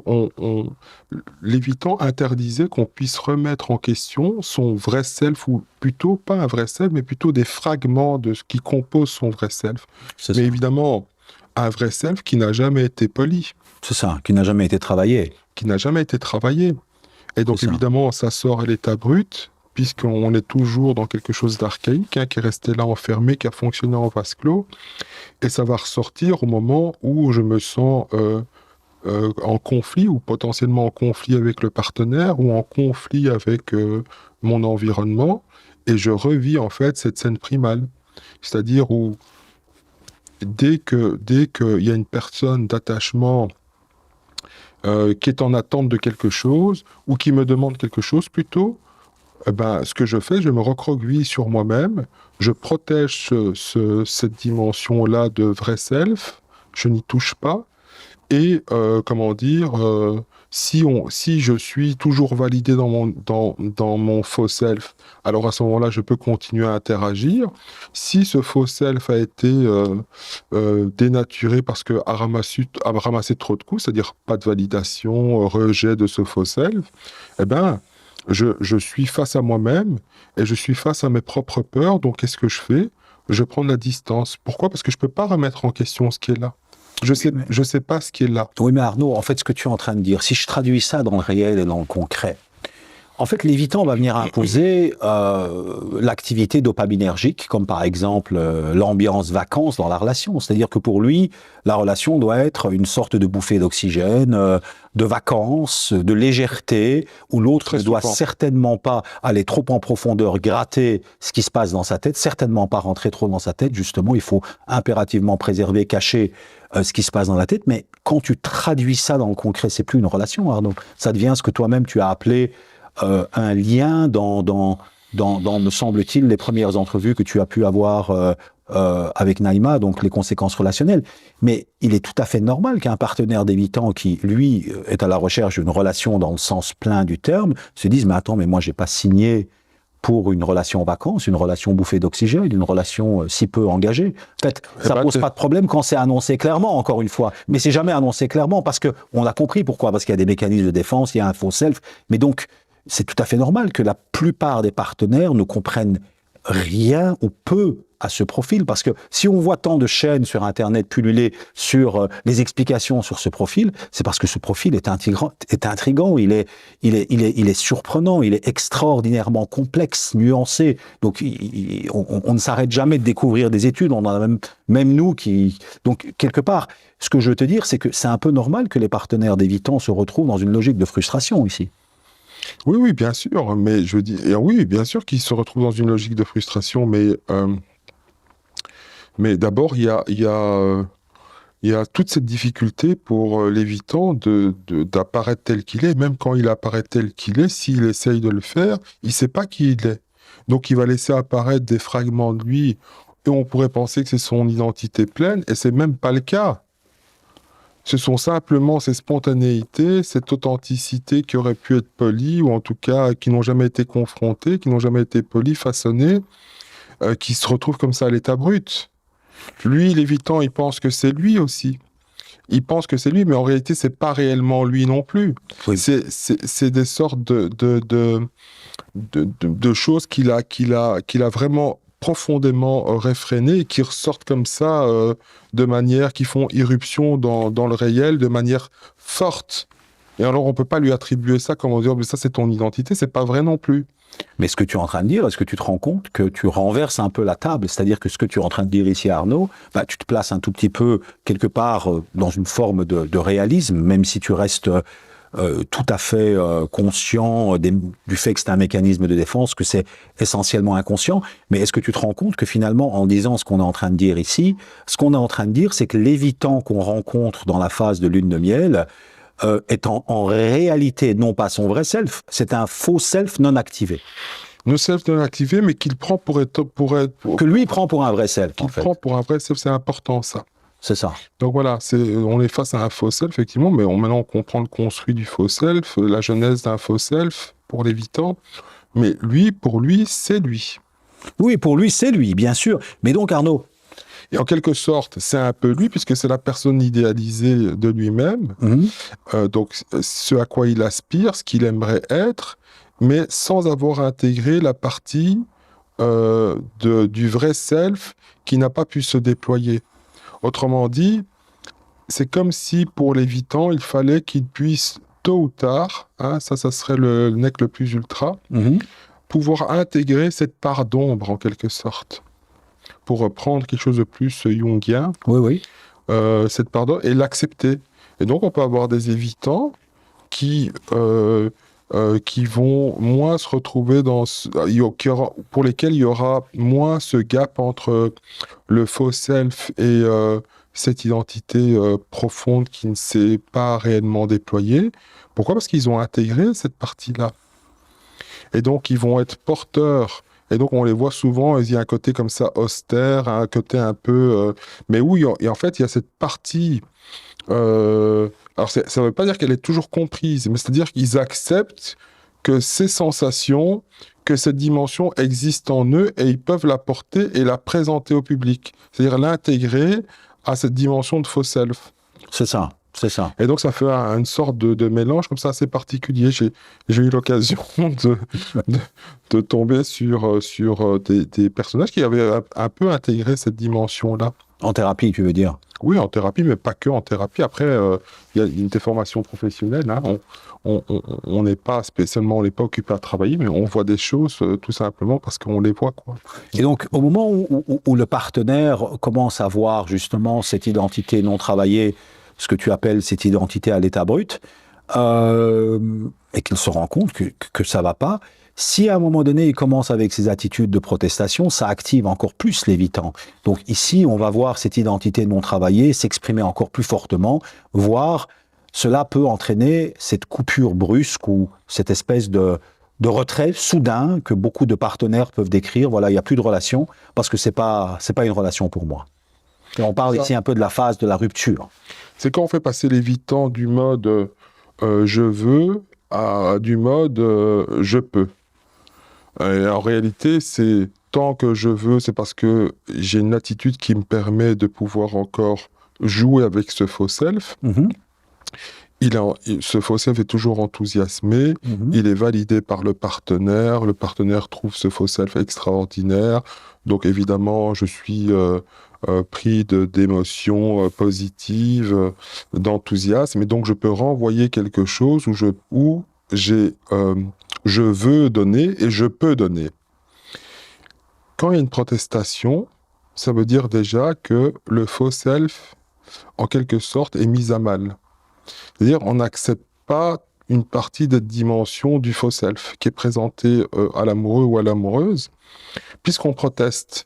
l'évitant interdisait qu'on puisse remettre en question son vrai self, ou plutôt, pas un vrai self, mais plutôt des fragments de ce qui compose son vrai self. Mais évidemment, un vrai self qui n'a jamais été poli. C'est ça, qui n'a jamais été travaillé. Qui n'a jamais été travaillé. Et donc, évidemment, ça sort à l'état brut, puisqu'on est toujours dans quelque chose d'archaïque, qui est resté là enfermé, qui a fonctionné en vase clos. Et ça va ressortir au moment où je me sens en conflit, ou potentiellement en conflit avec le partenaire, ou en conflit avec mon environnement, et je revis en fait cette scène primale. C'est-à-dire où dès qu'il y a une personne d'attachement qui est en attente de quelque chose, ou qui me demande quelque chose plutôt, ce que je fais, je me recroqueville sur moi-même, je protège cette dimension-là de vrai self, je n'y touche pas, et si je suis toujours validé dans mon faux self, alors à ce moment-là, je peux continuer à interagir. Si ce faux self a été dénaturé parce que a ramassé trop de coups, c'est-à-dire pas de validation, rejet de ce faux self, je suis face à moi-même et je suis face à mes propres peurs. Donc, qu'est-ce que je fais? Je prends de la distance. Pourquoi? Parce que je ne peux pas remettre en question ce qui est là. Je sais pas ce qui est là. Oui, mais Arnaud, en fait, ce que tu es en train de dire, si je traduis ça dans le réel et dans le concret, en fait, l'évitant va venir imposer l'activité dopaminergique, comme par exemple l'ambiance vacances dans la relation. C'est-à-dire que pour lui, la relation doit être une sorte de bouffée d'oxygène, de vacances, de légèreté, où l'autre ne doit certainement pas aller trop en profondeur, gratter ce qui se passe dans sa tête, certainement pas rentrer trop dans sa tête. Justement, il faut impérativement préserver, cacher ce qui se passe dans la tête. Mais quand tu traduis ça dans le concret, c'est plus une relation, Arnaud. Ça devient ce que toi-même tu as appelé un lien dans, me semble-t-il, les premières entrevues que tu as pu avoir avec Naïma, donc les conséquences relationnelles. Mais il est tout à fait normal qu'un partenaire d'évitant qui, lui, est à la recherche d'une relation dans le sens plein du terme, se dise « Mais attends, mais moi, j'ai pas signé pour une relation vacances, une relation bouffée d'oxygène, une relation si peu engagée. » En fait, ça pose pas de problème quand c'est annoncé clairement, encore une fois. Mais c'est jamais annoncé clairement parce que on a compris pourquoi. Parce qu'il y a des mécanismes de défense, il y a un faux self. Mais donc, c'est tout à fait normal que la plupart des partenaires ne comprennent rien ou peu à ce profil, parce que si on voit tant de chaînes sur Internet pulluler sur les explications sur ce profil, c'est parce que ce profil est intrigant, il est surprenant, il est extraordinairement complexe, nuancé. Donc, on ne s'arrête jamais de découvrir des études, on en a même nous qui... Donc, quelque part, ce que je veux te dire, c'est que c'est un peu normal que les partenaires d'évitant se retrouvent dans une logique de frustration ici. Oui, bien sûr, mais je dis, oui, bien sûr qu'ils se retrouvent dans une logique de frustration, mais d'abord, il y a toute cette difficulté pour l'évitant d'apparaître tel qu'il est. Même quand il apparaît tel qu'il est, s'il essaye de le faire, il ne sait pas qui il est. Donc, il va laisser apparaître des fragments de lui, et on pourrait penser que c'est son identité pleine, et c'est même pas le cas. Ce sont simplement ces spontanéités, cette authenticité qui aurait pu être polie, ou en tout cas qui n'ont jamais été confrontées, qui n'ont jamais été polies, façonnées, qui se retrouvent comme ça à l'état brut. Lui, l'évitant, il pense que c'est lui aussi. Il pense que c'est lui, mais en réalité, c'est pas réellement lui non plus. Oui. C'est des sortes de choses qu'il a vraiment profondément réfrénées et qui ressortent comme ça de manière qui font irruption dans le réel de manière forte. Et alors, on peut pas lui attribuer ça comme on dit, mais ça c'est ton identité, c'est pas vrai non plus. Mais ce que tu es en train de dire, est-ce que tu te rends compte que tu renverses un peu la table? C'est-à-dire que ce que tu es en train de dire ici, Arnaud, bah, tu te places un tout petit peu, quelque part, dans une forme de réalisme, même si tu restes tout à fait conscient du fait que c'est un mécanisme de défense, que c'est essentiellement inconscient. Mais est-ce que tu te rends compte que finalement, en disant ce qu'on est en train de dire ici, ce qu'on est en train de dire, c'est que l'évitant qu'on rencontre dans la phase de lune de miel, est en réalité non pas son vrai self, c'est un faux self non activé. Le self non activé, mais qu'il prend que lui prend pour un vrai self, en fait. Prend pour un vrai self, c'est important, ça. C'est ça. Donc voilà, on est face à un faux self, effectivement, mais maintenant on comprend le construit du faux self, la genèse d'un faux self pour l'évitant, mais lui, pour lui, c'est lui. Oui, pour lui, c'est lui, bien sûr. Mais donc, Arnaud, et en quelque sorte, c'est un peu lui, puisque c'est la personne idéalisée de lui-même, donc ce à quoi il aspire, ce qu'il aimerait être, mais sans avoir intégré la partie du vrai self qui n'a pas pu se déployer. Autrement dit, c'est comme si pour l'évitant, il fallait qu'il puisse, tôt ou tard, ça serait le nec le plus ultra, pouvoir intégrer cette part d'ombre en quelque sorte. Pour reprendre quelque chose de plus jungien, cette part d'ombre, et l'accepter. Et donc on peut avoir des évitants qui vont moins se retrouver pour lesquels il y aura moins ce gap entre le faux self et cette identité profonde qui ne s'est pas réellement déployée. Pourquoi ? Parce qu'ils ont intégré cette partie-là. Et donc, ils vont être porteurs. Et donc, on les voit souvent, il y a un côté comme ça austère, un côté un peu... mais oui, et en fait, il y a cette partie... alors, ça ne veut pas dire qu'elle est toujours comprise, mais c'est-à-dire qu'ils acceptent que ces sensations, que cette dimension existe en eux et ils peuvent la porter et la présenter au public. C'est-à-dire l'intégrer à cette dimension de faux self. C'est ça. C'est ça. Et donc, ça fait une sorte de mélange comme ça assez particulier. J'ai eu l'occasion de tomber sur des personnages qui avaient un peu intégré cette dimension-là. En thérapie, tu veux dire ? Oui, en thérapie, mais pas que en thérapie. Après, il y a une déformation professionnelle. Hein. On n'est pas spécialement, on n'est pas occupé à travailler, mais on voit des choses tout simplement parce qu'on les voit, quoi. Et donc, au moment où le partenaire commence à voir justement cette identité non travaillée, ce que tu appelles cette identité à l'état brut, et qu'il se rend compte que ça va pas, si à un moment donné il commence avec ses attitudes de protestation, ça active encore plus l'évitant. Donc ici, on va voir cette identité non travaillée s'exprimer encore plus fortement, voire cela peut entraîner cette coupure brusque ou cette espèce de retrait soudain que beaucoup de partenaires peuvent décrire. Voilà, il n'y a plus de relation parce que c'est pas une relation pour moi. Et on parle ici un peu de la phase de la rupture. C'est quand on fait passer l'évitant du mode je veux du mode je peux. Et en réalité, c'est tant que je veux, c'est parce que j'ai une attitude qui me permet de pouvoir encore jouer avec ce faux self. Ce faux self est toujours enthousiasmé, il est validé par le partenaire trouve ce faux self extraordinaire, donc évidemment je suis pris d'émotions positives, d'enthousiasme, et donc je peux renvoyer quelque chose où je veux donner et je peux donner. Quand il y a une protestation, ça veut dire déjà que le faux self, en quelque sorte, est mis à mal. C'est-à-dire, on n'accepte pas une partie de dimension du faux self qui est présentée à l'amoureux ou à l'amoureuse, puisqu'on proteste.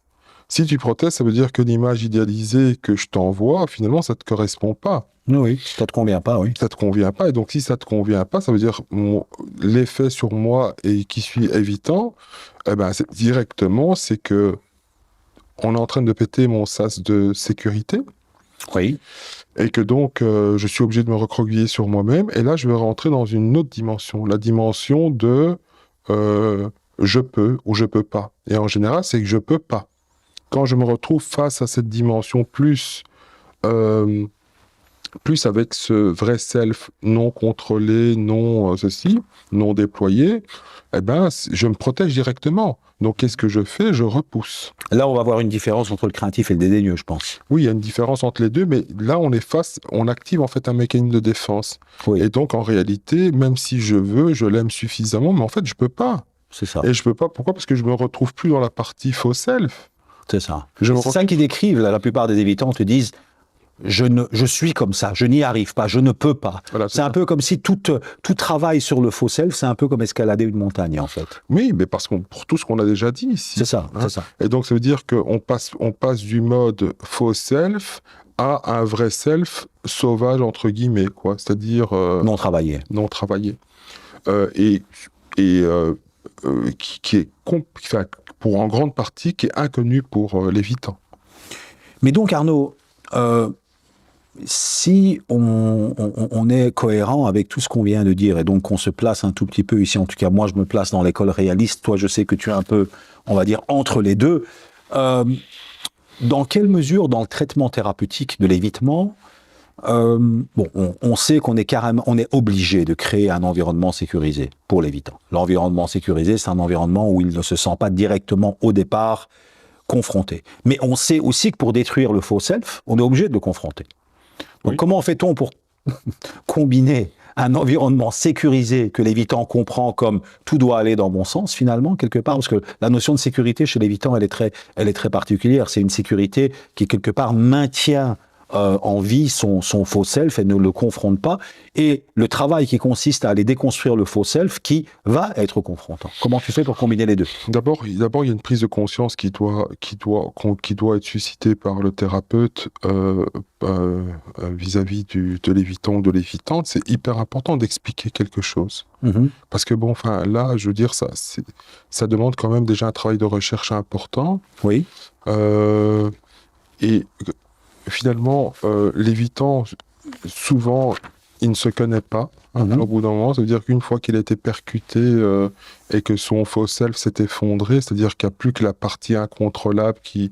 Si tu protestes, ça veut dire que l'image idéalisée que je t'envoie, finalement, ça ne te correspond pas. Oui, ça ne te convient pas, oui. Ça ne te convient pas, et donc si ça ne te convient pas, ça veut dire l'effet sur moi et qui suis évitant, directement, c'est que on est en train de péter mon sas de sécurité. Oui. Et que donc, je suis obligé de me recroqueviller sur moi-même. Et là, je vais rentrer dans une autre dimension. La dimension de je peux ou je peux pas. Et en général, c'est que je peux pas. Quand je me retrouve face à cette dimension plus plus avec ce vrai self non contrôlé, non non déployé, eh ben, je me protège directement. Donc, qu'est-ce que je fais? Je repousse. Là, on va voir une différence entre le craintif et le dédaigneux, je pense. Oui, il y a une différence entre les deux, mais là, on active en fait un mécanisme de défense. Oui. Et donc, en réalité, même si je veux, je l'aime suffisamment, mais en fait, je peux pas. C'est ça. Et je peux pas, pourquoi? Parce que je me retrouve plus dans la partie faux self. C'est ça. C'est ça qu'ils décrivent, là, la plupart des évitants te disent je suis comme ça, je n'y arrive pas, je ne peux pas. Voilà, c'est un peu comme si tout travail sur le faux self, c'est un peu comme escalader une montagne, en fait. Oui, mais parce pour tout ce qu'on a déjà dit ici. C'est ça, c'est ça. Et donc, ça veut dire qu'on passe du mode faux self à un vrai self sauvage, entre guillemets, quoi. C'est-à-dire... non travaillé. Non travaillé. Qui est, pour en grande partie, qui est inconnu pour l'évitant. Mais donc, Arnaud, si on est cohérent avec tout ce qu'on vient de dire, et donc qu'on se place un tout petit peu ici, en tout cas moi je me place dans l'école réaliste, toi je sais que tu es un peu, on va dire, entre les deux, dans quelle mesure, dans le traitement thérapeutique de l'évitement, on sait qu'on est on est obligé de créer un environnement sécurisé pour l'évitant. L'environnement sécurisé, c'est un environnement où il ne se sent pas directement au départ confronté. Mais on sait aussi que pour détruire le faux self, on est obligé de le confronter. Donc oui. Comment fait-on pour combiner un environnement sécurisé que l'évitant comprend comme tout doit aller dans mon sens finalement quelque part, parce que la notion de sécurité chez l'évitant elle est très particulière. C'est une sécurité qui quelque part maintient en vie son faux self et ne le confronte pas, et le travail qui consiste à aller déconstruire le faux self qui va être confrontant. Comment tu fais pour combiner les deux? D'abord, il y a une prise de conscience qui doit être suscitée par le thérapeute vis-à-vis de l'évitant ou de l'évitante. C'est hyper important d'expliquer quelque chose. Mm-hmm. Parce que là, je veux dire, ça demande quand même déjà un travail de recherche important. Oui. Et finalement, l'évitant, souvent, il ne se connaît pas. Mm-hmm. Au bout d'un moment, ça veut dire qu'une fois qu'il a été percuté et que son faux self s'est effondré, c'est-à-dire qu'il n'y a plus que la partie incontrôlable qui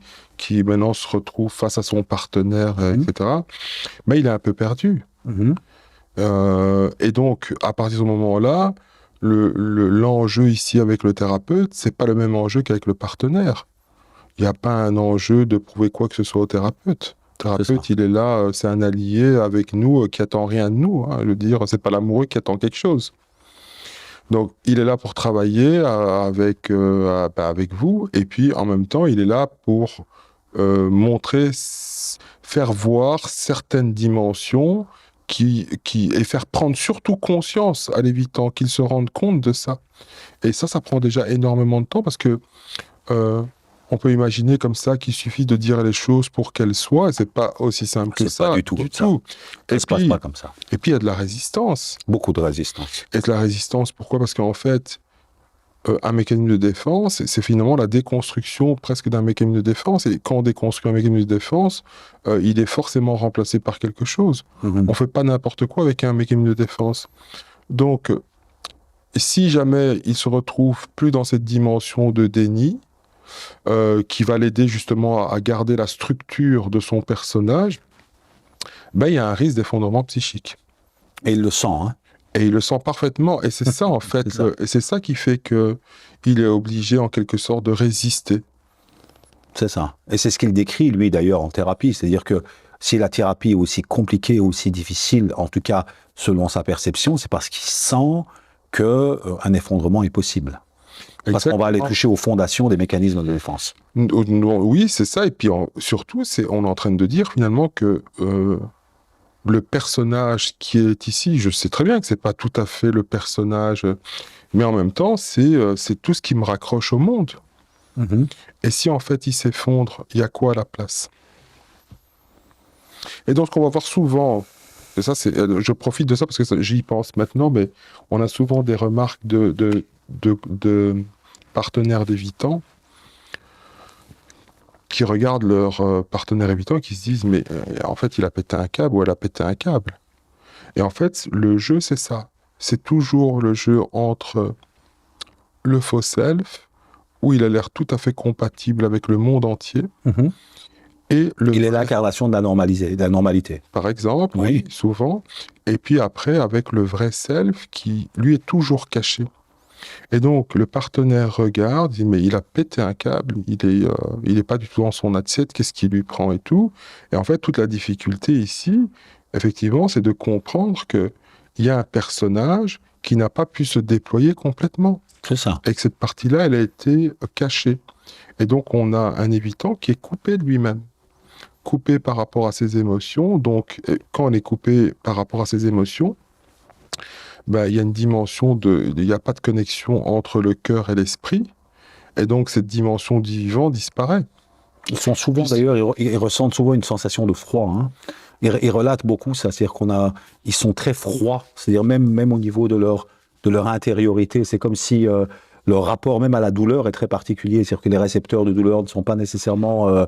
maintenant se retrouve face à son partenaire, mm-hmm. etc., mais il est un peu perdu. Mm-hmm. Et donc, à partir de ce moment-là, l'enjeu ici avec le thérapeute, c'est pas le même enjeu qu'avec le partenaire. Il n'y a pas un enjeu de prouver quoi que ce soit au thérapeute. Le thérapeute, il est là, c'est un allié avec nous qui attend rien de nous. Je veux dire, c'est pas l'amoureux qui attend quelque chose. Donc, il est là pour travailler avec vous, et puis en même temps, il est là pour faire voir certaines dimensions et faire prendre surtout conscience à l'évitant, qu'il se rende compte de ça. Et ça prend déjà énormément de temps parce que on peut imaginer comme ça qu'il suffit de dire les choses pour qu'elles soient, et c'est pas aussi simple que ça. Pas du tout. Ça se passe pas comme ça. Et puis il y a de la résistance. Beaucoup de résistance. Et de la résistance, pourquoi? Parce qu'en fait, un mécanisme de défense, c'est finalement la déconstruction presque d'un mécanisme de défense. Et quand on déconstruit un mécanisme de défense, il est forcément remplacé par quelque chose. Mm-hmm. On fait pas n'importe quoi avec un mécanisme de défense. Donc, si jamais il se retrouve plus dans cette dimension de déni, qui va l'aider justement à garder la structure de son personnage, il y a un risque d'effondrement psychique. Et il le sent, hein? Et il le sent parfaitement. Et c'est ça, en fait. Et c'est ça qui fait qu'il est obligé, en quelque sorte, de résister. C'est ça. Et c'est ce qu'il décrit, lui, d'ailleurs, en thérapie. C'est-à-dire que si la thérapie est aussi compliquée, aussi difficile, en tout cas, selon sa perception, c'est parce qu'il sent qu'un effondrement est possible. Parce qu'on va aller toucher aux fondations des mécanismes de défense. Oui, c'est ça. Et puis, surtout, on est en train de dire, finalement, que le personnage qui est ici, je sais très bien que c'est pas tout à fait le personnage, mais en même temps, c'est tout ce qui me raccroche au monde. Mm-hmm. Et si, en fait, il s'effondre, il y a quoi à la place? Et donc, ce qu'on va voir souvent, et ça, je profite de ça parce que j'y pense maintenant, mais on a souvent des remarques de partenaires d'évitants qui regardent leur partenaire évitant et qui se disent mais en fait il a pété un câble ou elle a pété un câble. Et en fait le jeu c'est ça, c'est toujours le jeu entre le faux self où il a l'air tout à fait compatible avec le monde entier, mm-hmm. Il est l'incarnation de la normalité. Par exemple, oui, souvent. Et puis après, avec le vrai self qui, lui, est toujours caché. Et donc, le partenaire regarde, dit, mais il a pété un câble, il est pas du tout dans son assiette, qu'est-ce qui lui prend et tout. Et en fait, toute la difficulté ici, effectivement, c'est de comprendre qu'il y a un personnage qui n'a pas pu se déployer complètement. C'est ça. Et que cette partie-là, elle a été cachée. Et donc, on a un évitant qui est coupé de lui-même. Coupé par rapport à ses émotions. Donc, quand on est coupé par rapport à ses émotions, ben, il y a une dimension il n'y a pas de connexion entre le cœur et l'esprit. Et donc, cette dimension du vivant disparaît. Ils sont souvent, d'ailleurs, ils ressentent souvent une sensation de froid. Hein. Ils relatent beaucoup ça. C'est-à-dire ils sont très froids. C'est-à-dire même au niveau de leur intériorité. C'est comme si leur rapport même à la douleur est très particulier. C'est-à-dire que les récepteurs de douleur ne sont pas nécessairement,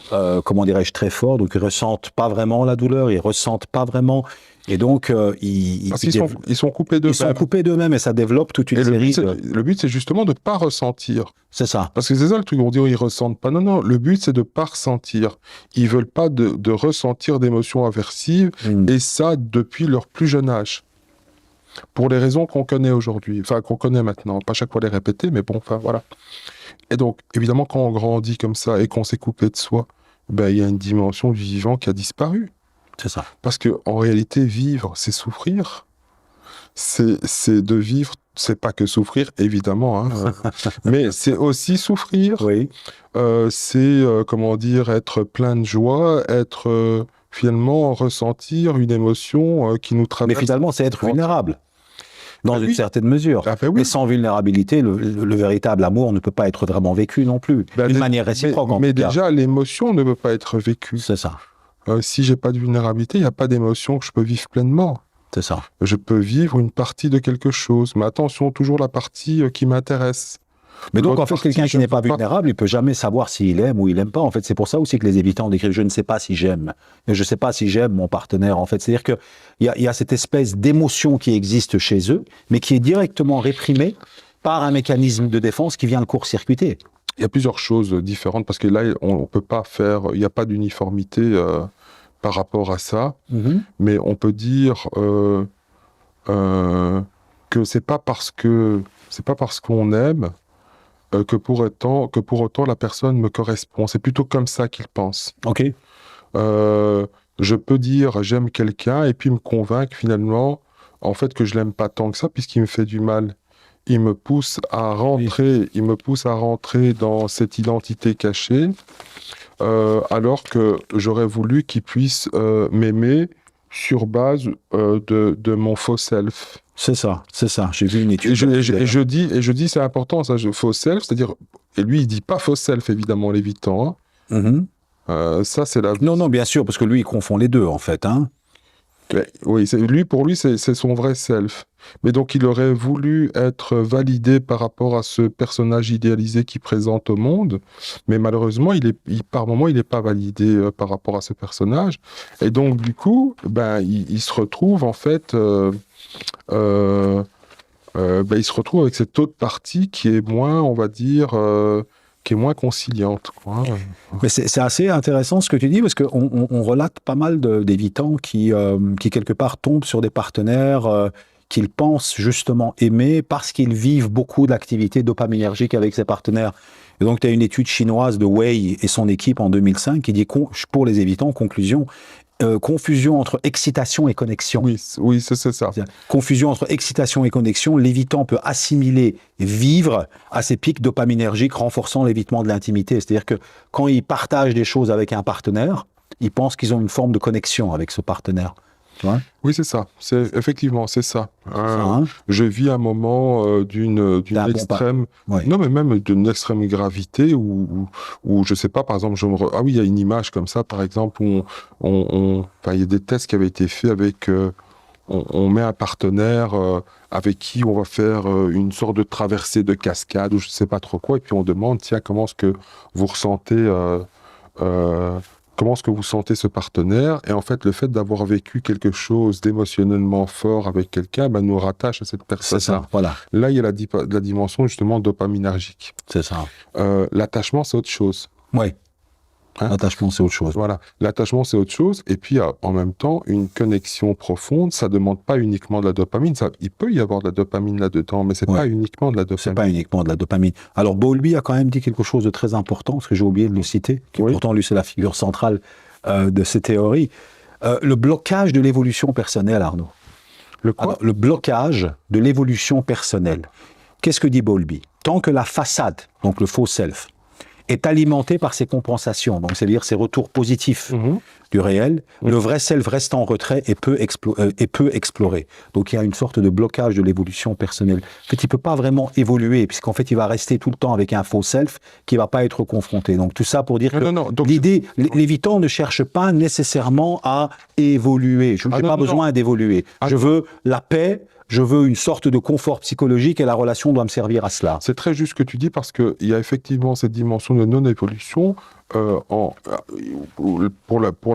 comment dirais-je, très forts. Donc, ils ressentent pas vraiment la douleur. Ils ressentent pas vraiment. Et donc, parce qu'ils sont coupés d'eux-mêmes. Ils sont coupés d'eux-mêmes et ça développe toute une série. Le but, c'est justement de ne pas ressentir. C'est ça. Parce que c'est ça le truc, on dit ils ressentent pas. Non, le but, c'est de ne pas ressentir. Ils veulent pas de ressentir d'émotions aversives, et ça depuis leur plus jeune âge. Pour les raisons qu'on connaît aujourd'hui, enfin qu'on connaît maintenant, pas chaque fois les répéter, mais bon, enfin voilà. Et donc, évidemment, quand on grandit comme ça et qu'on s'est coupé de soi, ben il y a une dimension du vivant qui a disparu. C'est ça. Parce que en réalité, vivre, c'est souffrir. C'est de vivre, c'est pas que souffrir, évidemment, hein, mais c'est aussi souffrir. Oui. C'est, comment dire, être plein de joie, être finalement ressentir une émotion qui nous traverse. Mais finalement, c'est être vulnérable. Dans une certaine mesure. Ah, oui. Mais sans vulnérabilité, le véritable amour ne peut pas être vraiment vécu non plus. D'une manière réciproque, en tout cas. Mais déjà, l'émotion ne peut pas être vécue. C'est ça. Si j'ai pas de vulnérabilité, il n'y a pas d'émotion que je peux vivre pleinement. C'est ça. Je peux vivre une partie de quelque chose. Mais attention, toujours la partie qui m'intéresse. Mais donc, en fait, quelqu'un qui n'est pas vulnérable, il ne peut jamais savoir s'il aime ou il n'aime pas. En fait, c'est pour ça aussi que les évitants décrivent « je ne sais pas si j'aime ». Je ne sais pas si j'aime mon partenaire, en fait. C'est-à-dire qu'il y a cette espèce d'émotion qui existe chez eux, mais qui est directement réprimée par un mécanisme de défense qui vient le court-circuiter. Il y a plusieurs choses différentes, parce que là, on ne peut pas faire... Il n'y a pas d'uniformité par rapport à ça. Mais on peut dire que c'est pas parce qu'on aime que pour autant la personne me correspond. C'est plutôt comme ça qu'il pense. Ok. Je peux dire j'aime quelqu'un et puis me convaincre finalement en fait que je l'aime pas tant que ça puisqu'il me fait du mal. Il me pousse à rentrer dans cette identité cachée alors que j'aurais voulu qu'il puisse m'aimer sur base de mon faux self. C'est ça. J'ai vu une étude. Et je dis, c'est important, ça, faux self, c'est-à-dire, et lui, il dit pas faux self, évidemment, l'évitant. Hein. Ça, c'est la... Non, bien sûr, parce que lui, il confond les deux, en fait. Hein. Oui, pour lui, c'est son vrai self. Mais donc, il aurait voulu être validé par rapport à ce personnage idéalisé qu'il présente au monde, mais malheureusement, par moment, il n'est pas validé par rapport à ce personnage. Et donc, du coup, il se retrouve, en fait... il se retrouve avec cette autre partie qui est moins, on va dire, qui est moins conciliante. Quoi. Mais c'est assez intéressant ce que tu dis, parce qu'on relate pas mal d'évitants qui, quelque part, tombent sur des partenaires qu'ils pensent justement aimer parce qu'ils vivent beaucoup d'activités dopaminergiques avec ces partenaires. Et donc, tu as une étude chinoise de Wei et son équipe en 2005 qui dit, pour les évitants, conclusion, confusion entre excitation et connexion. Oui, c'est ça. Confusion entre excitation et connexion, l'évitant peut assimiler et vivre à ces pics dopaminergiques renforçant l'évitement de l'intimité. C'est-à-dire que quand ils partagent des choses avec un partenaire, ils pensent qu'ils ont une forme de connexion avec ce partenaire. Tu vois ? Oui, c'est ça. Effectivement, c'est ça. Je vis un moment d'une extrême... Non, mais même d'une extrême gravité où je sais pas, par exemple, ah oui, il y a une image comme ça, par exemple, où il y a des tests qui avaient été faits avec... on met un partenaire avec qui on va faire une sorte de traversée de cascade ou je sais pas trop quoi, et puis on demande, tiens, comment est-ce que vous ressentez... Comment est-ce que vous sentez ce partenaire? Et en fait, le fait d'avoir vécu quelque chose d'émotionnellement fort avec quelqu'un nous rattache à cette personne. C'est ça, voilà. Là, il y a la dimension justement dopaminergique. C'est ça. L'attachement, c'est autre chose. Oui. Hein. L'attachement, c'est autre chose. Voilà, l'attachement, c'est autre chose. Et puis, en même temps, une connexion profonde, ça ne demande pas uniquement de la dopamine. Il peut y avoir de la dopamine là-dedans, mais c'est pas uniquement de la dopamine. C'est pas uniquement de la dopamine. Alors, Bowlby a quand même dit quelque chose de très important, parce que j'ai oublié de le citer, qui pourtant, lui, c'est la figure centrale de ces théories. Le blocage de l'évolution personnelle, Arnaud. Le quoi ? Alors, le blocage de l'évolution personnelle. Qu'est-ce que dit Bowlby ? Tant que la façade, donc le faux self, est alimenté par ses compensations, donc c'est-à-dire ses retours positifs du réel, le vrai self reste en retrait et peut explorer. Donc il y a une sorte de blocage de l'évolution personnelle. En fait, il ne peut pas vraiment évoluer, puisqu'en fait, il va rester tout le temps avec un faux self qui ne va pas être confronté. Donc tout ça pour dire que l'idée, l'évitant ne cherche pas nécessairement à évoluer. Je n'ai pas besoin d'évoluer. Je veux la paix. Je veux une sorte de confort psychologique et la relation doit me servir à cela. C'est très juste ce que tu dis parce qu'il y a effectivement cette dimension de non-évolution pour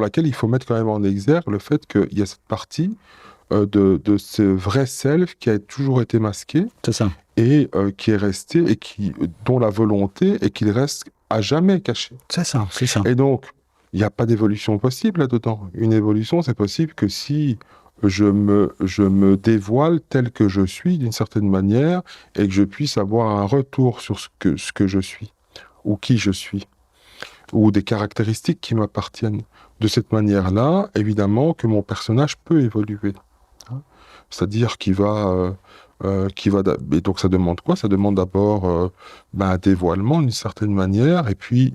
laquelle il faut mettre quand même en exergue le fait qu'il y a cette partie de ce vrai self qui a toujours été masqué. C'est ça. Et qui est resté et dont la volonté est qu'il reste à jamais caché. C'est ça, c'est ça. Et donc, il n'y a pas d'évolution possible là-dedans. Une évolution, c'est possible que si je me dévoile tel que je suis d'une certaine manière et que je puisse avoir un retour sur ce que je suis ou qui je suis ou des caractéristiques qui m'appartiennent. De cette manière-là, évidemment que mon personnage peut évoluer. C'est-à-dire qu'il va... et donc ça demande quoi ? Ça demande d'abord un dévoilement d'une certaine manière et puis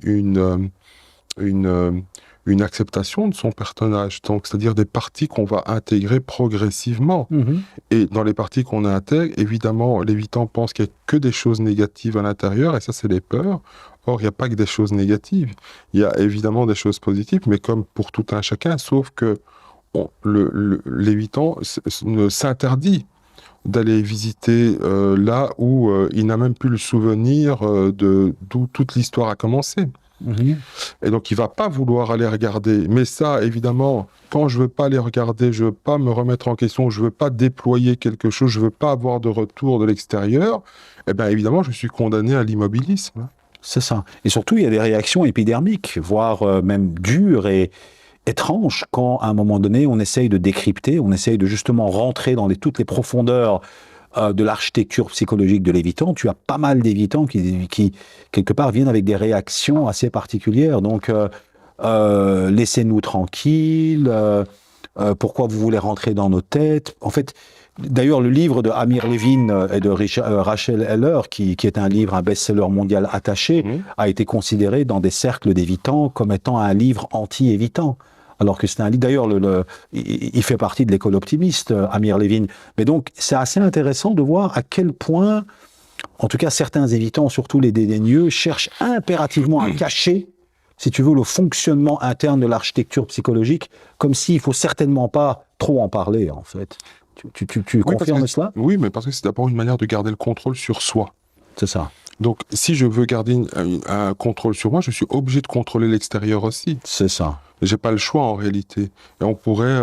une acceptation de son personnage, donc c'est-à-dire des parties qu'on va intégrer progressivement. Et dans les parties qu'on intègre, évidemment, l'évitant pense qu'il n'y a que des choses négatives à l'intérieur, et ça, c'est les peurs. Or, il n'y a pas que des choses négatives. Il y a évidemment des choses positives, mais comme pour tout un chacun, sauf que l'évitant ne s'interdit d'aller visiter là où il n'a même plus le souvenir d'où toute l'histoire a commencé. Et donc, il ne va pas vouloir aller regarder. Mais ça, évidemment, quand je ne veux pas aller regarder, je ne veux pas me remettre en question, je ne veux pas déployer quelque chose, je ne veux pas avoir de retour de l'extérieur, eh bien, évidemment, je suis condamné à l'immobilisme. C'est ça. Et surtout, il y a des réactions épidermiques, voire même dures et étranges, quand, à un moment donné, on essaye de décrypter, on essaye de justement rentrer dans toutes les profondeurs de l'architecture psychologique de l'évitant. Tu as pas mal d'évitants qui, quelque part, viennent avec des réactions assez particulières. Donc, laissez-nous tranquilles, pourquoi vous voulez rentrer dans nos têtes. En fait, d'ailleurs, le livre de Amir Levin et de Rachel Heller, qui est un livre, un best-seller mondial attaché, a été considéré dans des cercles d'évitants comme étant un livre anti-évitant. Alors que c'est un livre, d'ailleurs, il fait partie de l'école optimiste, Amir Levin. Mais donc, c'est assez intéressant de voir à quel point, en tout cas, certains évitants, surtout les dédaigneux, cherchent impérativement à cacher, si tu veux, le fonctionnement interne de l'architecture psychologique, comme s'il ne faut certainement pas trop en parler, en fait. Tu confirmes cela ? Oui, mais parce que c'est d'abord une manière de garder le contrôle sur soi. C'est ça. Donc, si je veux garder un contrôle sur moi, je suis obligé de contrôler l'extérieur aussi. C'est ça. J'ai pas le choix en réalité. Et on pourrait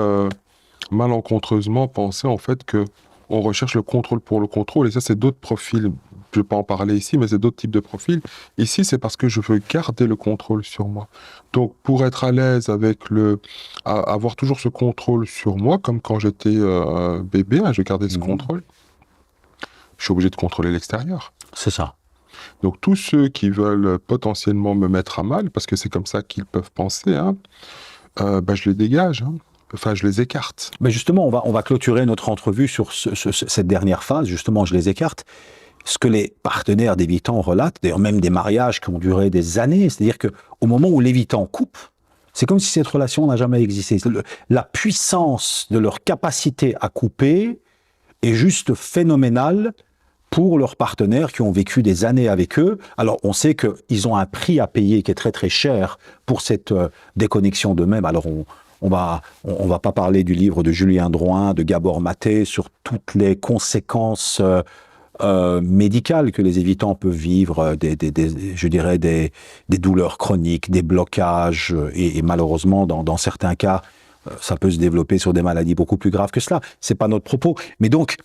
malencontreusement penser en fait que on recherche le contrôle pour le contrôle. Et ça, c'est d'autres profils. Je ne vais pas en parler ici, mais c'est d'autres types de profils. Ici, c'est parce que je veux garder le contrôle sur moi. Donc, pour être à l'aise avec avoir toujours ce contrôle sur moi, comme quand j'étais bébé, je gardais ce contrôle. Je suis obligé de contrôler l'extérieur. C'est ça. Donc, tous ceux qui veulent potentiellement me mettre à mal, parce que c'est comme ça qu'ils peuvent penser, je les dégage. Enfin, je les écarte. Mais justement, on va clôturer notre entrevue sur cette dernière phase. Justement, je les écarte. Ce que les partenaires d'évitants relatent, d'ailleurs même des mariages qui ont duré des années, c'est-à-dire qu'au moment où l'évitant coupe, c'est comme si cette relation n'a jamais existé. La puissance de leur capacité à couper est juste phénoménale pour leurs partenaires qui ont vécu des années avec eux. Alors, on sait qu'ils ont un prix à payer qui est très très cher pour cette déconnexion d'eux-mêmes. Alors, on va pas parler du livre de Julien Drouin, de Gabor Maté, sur toutes les conséquences médicales que les évitants peuvent vivre, je dirais des douleurs chroniques, des blocages, et malheureusement, dans certains cas, ça peut se développer sur des maladies beaucoup plus graves que cela. C'est pas notre propos. Mais donc,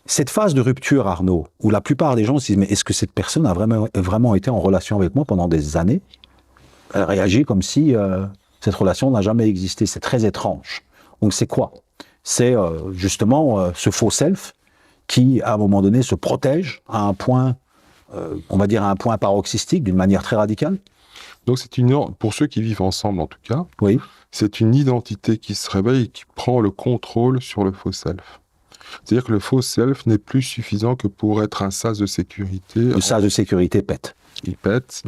cette phase de rupture, Arnaud, où la plupart des gens se disent « Mais est-ce que cette personne a vraiment été en relation avec moi pendant des années ?» elle réagit comme si cette relation n'a jamais existé. C'est très étrange. Donc c'est quoi? C'est justement ce faux self qui, à un moment donné, se protège à un point, on va dire à un point paroxystique, d'une manière très radicale. Donc pour ceux qui vivent ensemble en tout cas, oui. C'est une identité qui se réveille et qui prend le contrôle sur le faux self. C'est-à-dire que le faux self n'est plus suffisant que pour être un sas de sécurité. Le sas de sécurité pète. Il pète.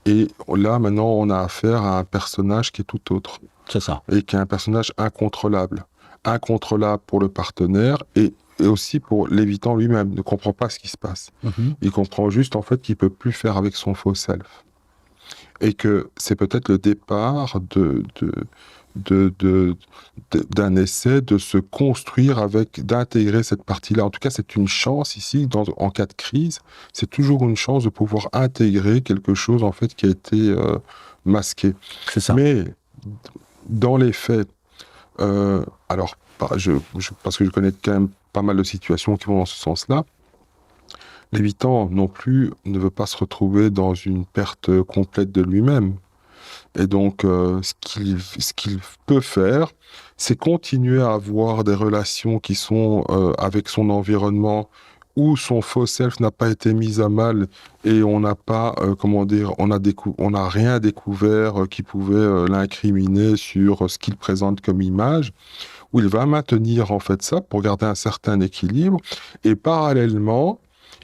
Et là, maintenant, on a affaire à un personnage qui est tout autre. C'est ça. Et qui est un personnage incontrôlable. Incontrôlable pour le partenaire et aussi pour l'évitant lui-même. Il ne comprend pas ce qui se passe. Il comprend juste, en fait, qu'il ne peut plus faire avec son faux self. Et que c'est peut-être le départ d'un essai de se construire d'intégrer cette partie-là. En tout cas, c'est une chance ici, en cas de crise, c'est toujours une chance de pouvoir intégrer quelque chose, en fait, qui a été masqué. C'est ça. Mais, dans les faits, alors, parce que je connais quand même pas mal de situations qui vont dans ce sens-là, l'évitant non plus ne veut pas se retrouver dans une perte complète de lui-même. Et donc, ce qu'il peut faire, c'est continuer à avoir des relations qui sont avec son environnement où son faux self n'a pas été mis à mal et on n'a pas, on n'a rien découvert qui pouvait l'incriminer sur ce qu'il présente comme image, où il va maintenir en fait ça pour garder un certain équilibre. Et parallèlement,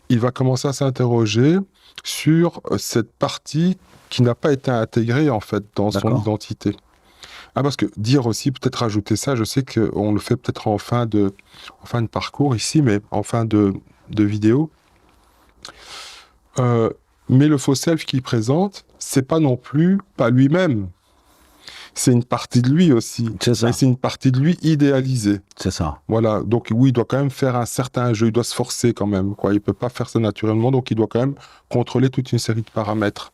il va commencer à s'interroger sur cette partie qui n'a pas été intégrée, en fait, dans son identité. Parce que dire aussi, peut-être rajouter ça, je sais qu'on le fait peut-être en fin de parcours ici, mais en fin de vidéo. Mais le faux self qu'il présente, c'est pas non plus pas lui-même. C'est une partie de lui aussi. C'est ça. Mais c'est une partie de lui idéalisée. C'est ça. Voilà. Donc oui, il doit quand même faire un certain jeu. Il doit se forcer quand même. Il peut pas faire ça naturellement. Donc il doit quand même contrôler toute une série de paramètres.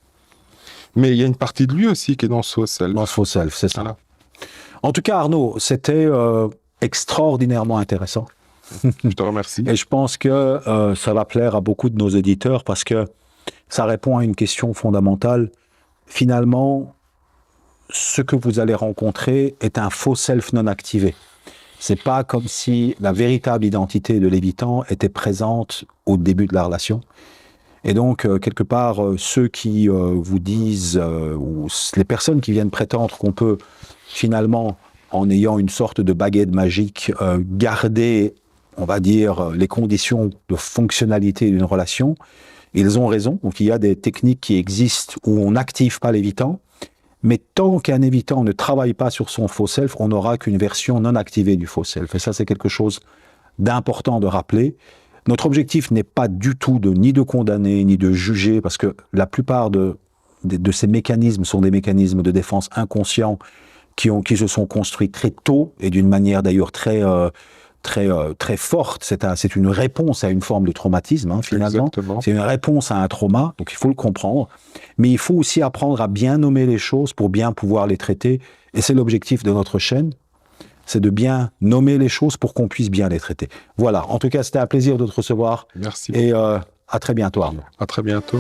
Mais il y a une partie de lui aussi qui est dans ce faux self. Dans ce faux self, c'est ça. Voilà. En tout cas, Arnaud, c'était extraordinairement intéressant. Je te remercie. Et je pense que ça va plaire à beaucoup de nos éditeurs parce que ça répond à une question fondamentale. Finalement, ce que vous allez rencontrer est un faux self non activé. C'est pas comme si la véritable identité de l'évitant était présente au début de la relation. Et donc, quelque part, ceux qui vous disent, ou les personnes qui viennent prétendre qu'on peut finalement, en ayant une sorte de baguette magique, garder, on va dire, les conditions de fonctionnalité d'une relation, ils ont raison. Donc, il y a des techniques qui existent où on n'active pas l'évitant. Mais tant qu'un évitant ne travaille pas sur son faux self, on n'aura qu'une version non activée du faux self. Et ça, c'est quelque chose d'important de rappeler. Notre objectif n'est pas du tout ni de condamner, ni de juger, parce que la plupart de ces mécanismes sont des mécanismes de défense inconscients qui se sont construits très tôt et d'une manière d'ailleurs très forte. C'est une réponse à une forme de traumatisme, finalement. Exactement. C'est une réponse à un trauma, donc il faut le comprendre. Mais il faut aussi apprendre à bien nommer les choses pour bien pouvoir les traiter. Et c'est l'objectif de notre chaîne, c'est de bien nommer les choses pour qu'on puisse bien les traiter. Voilà, en tout cas, c'était un plaisir de te recevoir. Merci. Et à très bientôt, Arnaud. À très bientôt.